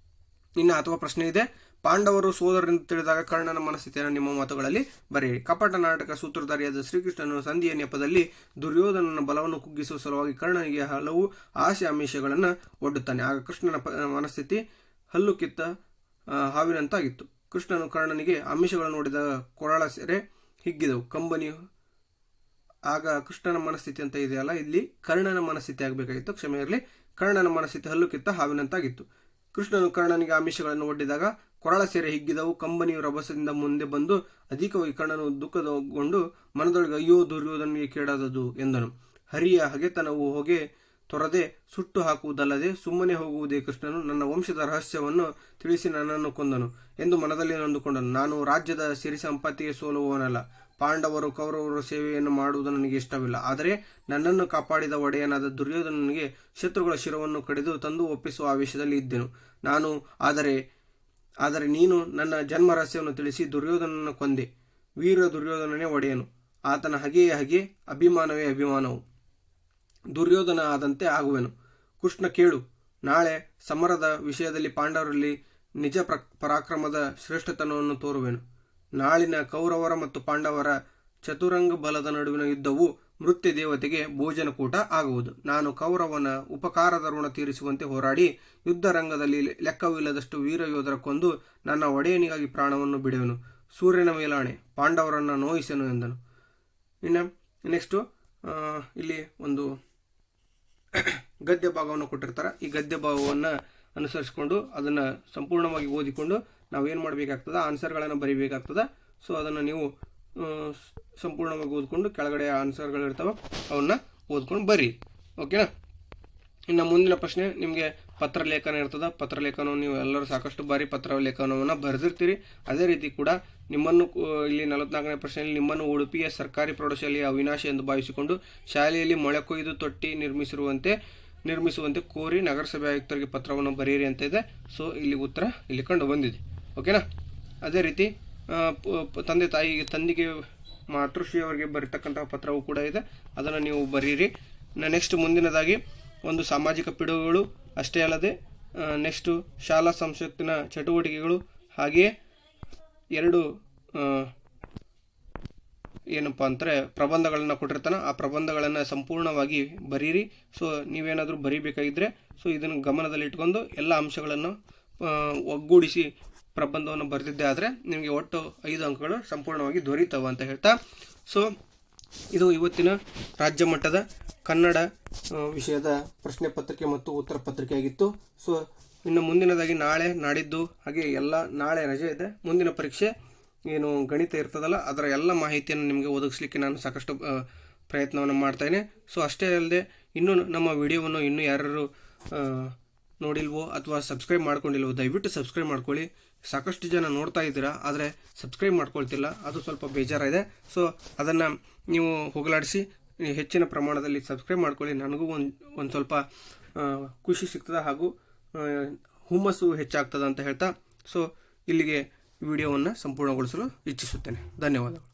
ಇನ್ನು ಅಥವಾ ಪ್ರಶ್ನೆ ಇದೆ, ಪಾಂಡವರು ಸೋದರರಿಂದ ತಿಳಿದಾಗ ಕರ್ಣನ ಮನಸ್ಥಿತಿಯನ್ನು ನಿಮ್ಮ ಮಾತುಗಳಲ್ಲಿ ಬರೆಯಿರಿ. ಕಪಟ ನಾಟಕ ಸೂತ್ರಧಾರಿಯಾದ ಶ್ರೀಕೃಷ್ಣನು ಸಂಧಿಯ ನೆಪದಲ್ಲಿ ದುರ್ಯೋಧನನ ಬಲವನ್ನು ಕುಗ್ಗಿಸುವ ಸಲುವಾಗಿ ಕರ್ಣನಿಗೆ ಹಲವು ಆಸೆ ಆಮಿಷಗಳನ್ನು ಒಡ್ಡುತ್ತಾನೆ. ಆಗ ಕೃಷ್ಣನ ಮನಸ್ಥಿತಿ ಹಲ್ಲು ಕಿತ್ತ ಹಾವಿನಂತಾಗಿತ್ತು. ಕೃಷ್ಣನು ಕರ್ಣನಿಗೆ ಆಮಿಷಗಳನ್ನು ನೋಡಿದಾಗ ಕೊರಳ ಸೆರೆ ಹಿಗ್ಗಿದವು. ಕಂಬನಿಯು ಆಗ ಕೃಷ್ಣನ ಮನಸ್ಥಿತಿ ಅಂತ ಇದೆಯಲ್ಲ, ಇಲ್ಲಿ ಕರ್ಣನ ಮನಸ್ಥಿತಿ ಆಗಬೇಕಾಗಿತ್ತು, ಕ್ಷಮೆ ಇರಲಿ. ಕರ್ಣನ ಮನಸ್ಥಿತಿ ಹಲ್ಲು ಕಿತ್ತ ಹಾವಿನಂತಾಗಿತ್ತು. ಕೃಷ್ಣನು ಕರ್ಣನಿಗೆ ಆಮಿಷಗಳನ್ನು ಒಡ್ಡಿದಾಗ ಕೊರಳ ಸೆರೆ ಹಿಗ್ಗಿದವು. ಕಂಬನಿಯು ರಭಸದಿಂದ ಮುಂದೆ ಬಂದು ಅಧಿಕವಾಗಿ ಕರ್ಣನು ದುಃಖಗೊಂಡು ಮನದೊಳಗೆ ಅಯ್ಯೋ ದುರ್ಯೋಧನಿಗೆ ಕೇಡಾದದು ಎಂದನು. ಹರಿಯ ಹಗೆತನವು ಹೊಗೆ ತೊರದೆ ಸುಟ್ಟು ಹಾಕುವುದಲ್ಲದೆ ಸುಮ್ಮನೆ ಹೋಗುವುದೇ ಕೃಷ್ಣನು ನನ್ನ ವಂಶದ ರಹಸ್ಯವನ್ನು ತಿಳಿಸಿ ನನ್ನನ್ನು ಕೊಂದನು ಎಂದು ಮನದಲ್ಲಿ ನೊಂದುಕೊಂಡನು. ನಾನು ರಾಜ್ಯದ ಸಿರಿ ಸಂಪತ್ತಿಗೆ ಸೋಲುವವನಲ್ಲ. ಪಾಂಡವರು ಕೌರವರು ಸೇವೆಯನ್ನು ಮಾಡುವುದು ನನಗೆ ಇಷ್ಟವಿಲ್ಲ. ಆದರೆ ನನ್ನನ್ನು ಕಾಪಾಡಿದ ಒಡೆಯನಾದ ದುರ್ಯೋಧನನಿಗೆ ಶತ್ರುಗಳ ಶಿರವನ್ನು ಕಡಿದು ತಂದು ಒಪ್ಪಿಸುವ ಆವೇಶದಲ್ಲಿ ಇದ್ದೆನು ನಾನು. ಆದರೆ ನೀನು ನನ್ನ ಜನ್ಮ ರಹಸ್ಯವನ್ನು ತಿಳಿಸಿ ದುರ್ಯೋಧನನ್ನು ಕೊಂದೆ. ವೀರ ದುರ್ಯೋಧನನೇ ಒಡೆಯನು. ಆತನ ಹಗೆಯೇ ಹಗೆ, ಅಭಿಮಾನವೇ ಅಭಿಮಾನವು. ದುರ್ಯೋಧನ ಆದಂತೆ ಆಗುವೆನು. ಕೃಷ್ಣ ಕೇಳು, ನಾಳೆ ಸಮರದ ವಿಷಯದಲ್ಲಿ ಪಾಂಡವರಲ್ಲಿ ನಿಜ ಪರಾಕ್ರಮದ ಶ್ರೇಷ್ಠತನವನ್ನು ತೋರುವೆನು. ನಾಳಿನ ಕೌರವರ ಮತ್ತು ಪಾಂಡವರ ಚತುರಂಗ ಬಲದ ನಡುವಿನ ಯುದ್ಧವು ಮೃತ್ಯು ದೇವತೆಗೆ ಭೋಜನಕೂಟ ಆಗುವುದು. ನಾನು ಕೌರವನ ಉಪಕಾರದ ಋಣ ತೀರಿಸುವಂತೆ ಹೋರಾಡಿ ಯುದ್ಧ ರಂಗದಲ್ಲಿ ಲೆಕ್ಕವಿಲ್ಲದಷ್ಟು ವೀರ ಯೋಧರ ಕೊಂದು ನನ್ನ ಒಡೆಯನಿಗಾಗಿ ಪ್ರಾಣವನ್ನು ಬಿಡುವೆನು. ಸೂರ್ಯನ ಮೇಲಾಣೆ, ಪಾಂಡವರನ್ನು ನೋಯಿಸೆನು ಎಂದನು. ಇನ್ನು ನೆಕ್ಸ್ಟು ಇಲ್ಲಿ ಒಂದು ಗದ್ಯ ಭಾಗವನ್ನು ಕೊಟ್ಟಿರ್ತಾರೆ. ಈ ಗದ್ಯ ಭಾಗವನ್ನು ಅನುಸರಿಸಿಕೊಂಡು ಅದನ್ನು ಸಂಪೂರ್ಣವಾಗಿ ಓದಿಕೊಂಡು ನಾವೇನು ಮಾಡಬೇಕಾಗ್ತದೆ, ಆನ್ಸರ್ಗಳನ್ನು ಬರೀಬೇಕಾಗ್ತದೆ. ಸೊ ಅದನ್ನು ನೀವು ಸಂಪೂರ್ಣವಾಗಿ ಓದ್ಕೊಂಡು ಕೆಳಗಡೆ ಆನ್ಸರ್ಗಳಿರ್ತಾವೆ ಅವನ್ನ ಓದ್ಕೊಂಡು ಬರ್ರಿ. ಓಕೆನಾ. ಇನ್ನು ಮುಂದಿನ ಪ್ರಶ್ನೆ ನಿಮಗೆ ಪತ್ರಲೇಖನ ಇರ್ತದೆ. ಪತ್ರಲೇಖನ ನೀವು ಎಲ್ಲರೂ ಸಾಕಷ್ಟು ಬಾರಿ ಪತ್ರಲೇಖನವನ್ನು ಬರೆದಿರ್ತೀರಿ. ಅದೇ ರೀತಿ ಕೂಡ ನಿಮ್ಮನ್ನು ಇಲ್ಲಿ 44ನೇ ಪ್ರಶ್ನೆಯಲ್ಲಿ ನಿಮ್ಮನ್ನು ಉಡುಪಿಯ ಸರ್ಕಾರಿ ಪ್ರೌಢಶಾಲೆಯ ಅವಿನಾಶ ಎಂದು ಭಾವಿಸಿಕೊಂಡು ಶಾಲೆಯಲ್ಲಿ ಮೊಳೆ ಕೊಯ್ದು ತೊಟ್ಟಿ ನಿರ್ಮಿಸುವಂತೆ ಕೋರಿ ನಗರಸಭೆ ಆಯುಕ್ತರಿಗೆ ಪತ್ರವನ್ನು ಬರೆಯಿರಿ ಅಂತ ಇದೆ. ಸೊ ಇಲ್ಲಿ ಉತ್ತರ ಇಲ್ಲಿ ಕಂಡು ಬಂದಿದೆ. ಓಕೆನಾ. ಅದೇ ರೀತಿ ತಂದೆಗೆ ಮಾತೃಶ್ರೀಯವರಿಗೆ ಬರೀತಕ್ಕಂತಹ ಪತ್ರವೂ ಕೂಡ ಇದೆ, ಅದನ್ನು ನೀವು ಬರೀರಿ. ನೆಕ್ಸ್ಟ್ ಮುಂದಿನದಾಗಿ ಒಂದು ಸಾಮಾಜಿಕ ಪಿಡುಗುಗಳು ಅಷ್ಟೇ ಅಲ್ಲದೆ ನೆಕ್ಸ್ಟು ಶಾಲಾ ಸಂಸತ್ತಿನ ಚಟುವಟಿಕೆಗಳು, ಹಾಗೆಯೇ 2 ಏನಪ್ಪ ಅಂದರೆ ಪ್ರಬಂಧಗಳನ್ನು ಕೊಟ್ಟಿರ್ತಾನೆ, ಆ ಪ್ರಬಂಧಗಳನ್ನು ಸಂಪೂರ್ಣವಾಗಿ ಬರೀರಿ. ಸೊ ನೀವೇನಾದರೂ ಬರೀಬೇಕಾಗಿದ್ದರೆ ಸೊ ಇದನ್ನು ಗಮನದಲ್ಲಿ ಇಟ್ಕೊಂಡು ಎಲ್ಲ ಅಂಶಗಳನ್ನು ಒಗ್ಗೂಡಿಸಿ ಪ್ರಬಂಧವನ್ನು ಬರೆದಿದ್ದೆ ಆದರೆ ನಿಮಗೆ ಒಟ್ಟು 5 ಅಂಕಗಳು ಸಂಪೂರ್ಣವಾಗಿ ದೊರೀತವೆ ಅಂತ ಹೇಳ್ತಾ, ಸೊ ಇದು ಇವತ್ತಿನ ರಾಜ್ಯ ಮಟ್ಟದ ಕನ್ನಡ ವಿಷಯದ ಪ್ರಶ್ನೆ ಪತ್ರಿಕೆ ಮತ್ತು ಉತ್ತರ ಪತ್ರಿಕೆ ಆಗಿತ್ತು. ಸೊ ಇನ್ನು ಮುಂದಿನದಾಗಿ ನಾಳೆ ನಾಡಿದ್ದು ಹಾಗೆ ಎಲ್ಲ ನಾಳೆ ರಜೆ ಇದೆ. ಮುಂದಿನ ಪರೀಕ್ಷೆ ಏನು ಗಣಿತ ಇರ್ತದಲ್ಲ ಅದರ ಎಲ್ಲ ಮಾಹಿತಿಯನ್ನು ನಿಮಗೆ ಒದಗಿಸ್ಲಿಕ್ಕೆ ನಾನು ಸಾಕಷ್ಟು ಪ್ರಯತ್ನವನ್ನು ಮಾಡ್ತಾಯಿದ್ದೇನೆ. ಸೊ ಅಷ್ಟೇ ಅಲ್ಲದೆ ಇನ್ನೂ ನಮ್ಮ ವಿಡಿಯೋವನ್ನು ಇನ್ನೂ ಯಾರು ನೋಡಿಲ್ವೋ ಅಥವಾ ಸಬ್ಸ್ಕ್ರೈಬ್ ಮಾಡ್ಕೊಂಡಿಲ್ವೋ ದಯವಿಟ್ಟು ಸಬ್ಸ್ಕ್ರೈಬ್ ಮಾಡ್ಕೊಳ್ಳಿ. ಸಾಕಷ್ಟು ಜನ ನೋಡ್ತಾ ಇದ್ದೀರಾ ಆದರೆ ಸಬ್ಸ್ಕ್ರೈಬ್ ಮಾಡ್ಕೊಳ್ತಿಲ್ಲ, ಅದು ಸ್ವಲ್ಪ ಬೇಜಾರಿದೆ. ಸೊ ಅದನ್ನು ನೀವು ಹೋಗಲಾಡಿಸಿ ಹೆಚ್ಚಿನ ಪ್ರಮಾಣದಲ್ಲಿ ಸಬ್ಸ್ಕ್ರೈಬ್ ಮಾಡ್ಕೊಳ್ಳಿ. ನನಗೂ ಒಂದು ಸ್ವಲ್ಪ ಖುಷಿ ಸಿಗ್ತದೆ ಹಾಗೂ ಹುಮ್ಮಸ್ಸು ಹೆಚ್ಚಾಗ್ತದೆ ಅಂತ ಹೇಳ್ತಾ ಸೊ ಇಲ್ಲಿಗೆ ವಿಡಿಯೋವನ್ನು ಸಂಪೂರ್ಣಗೊಳಿಸಲು ಇಚ್ಛಿಸುತ್ತೇನೆ. ಧನ್ಯವಾದಗಳು.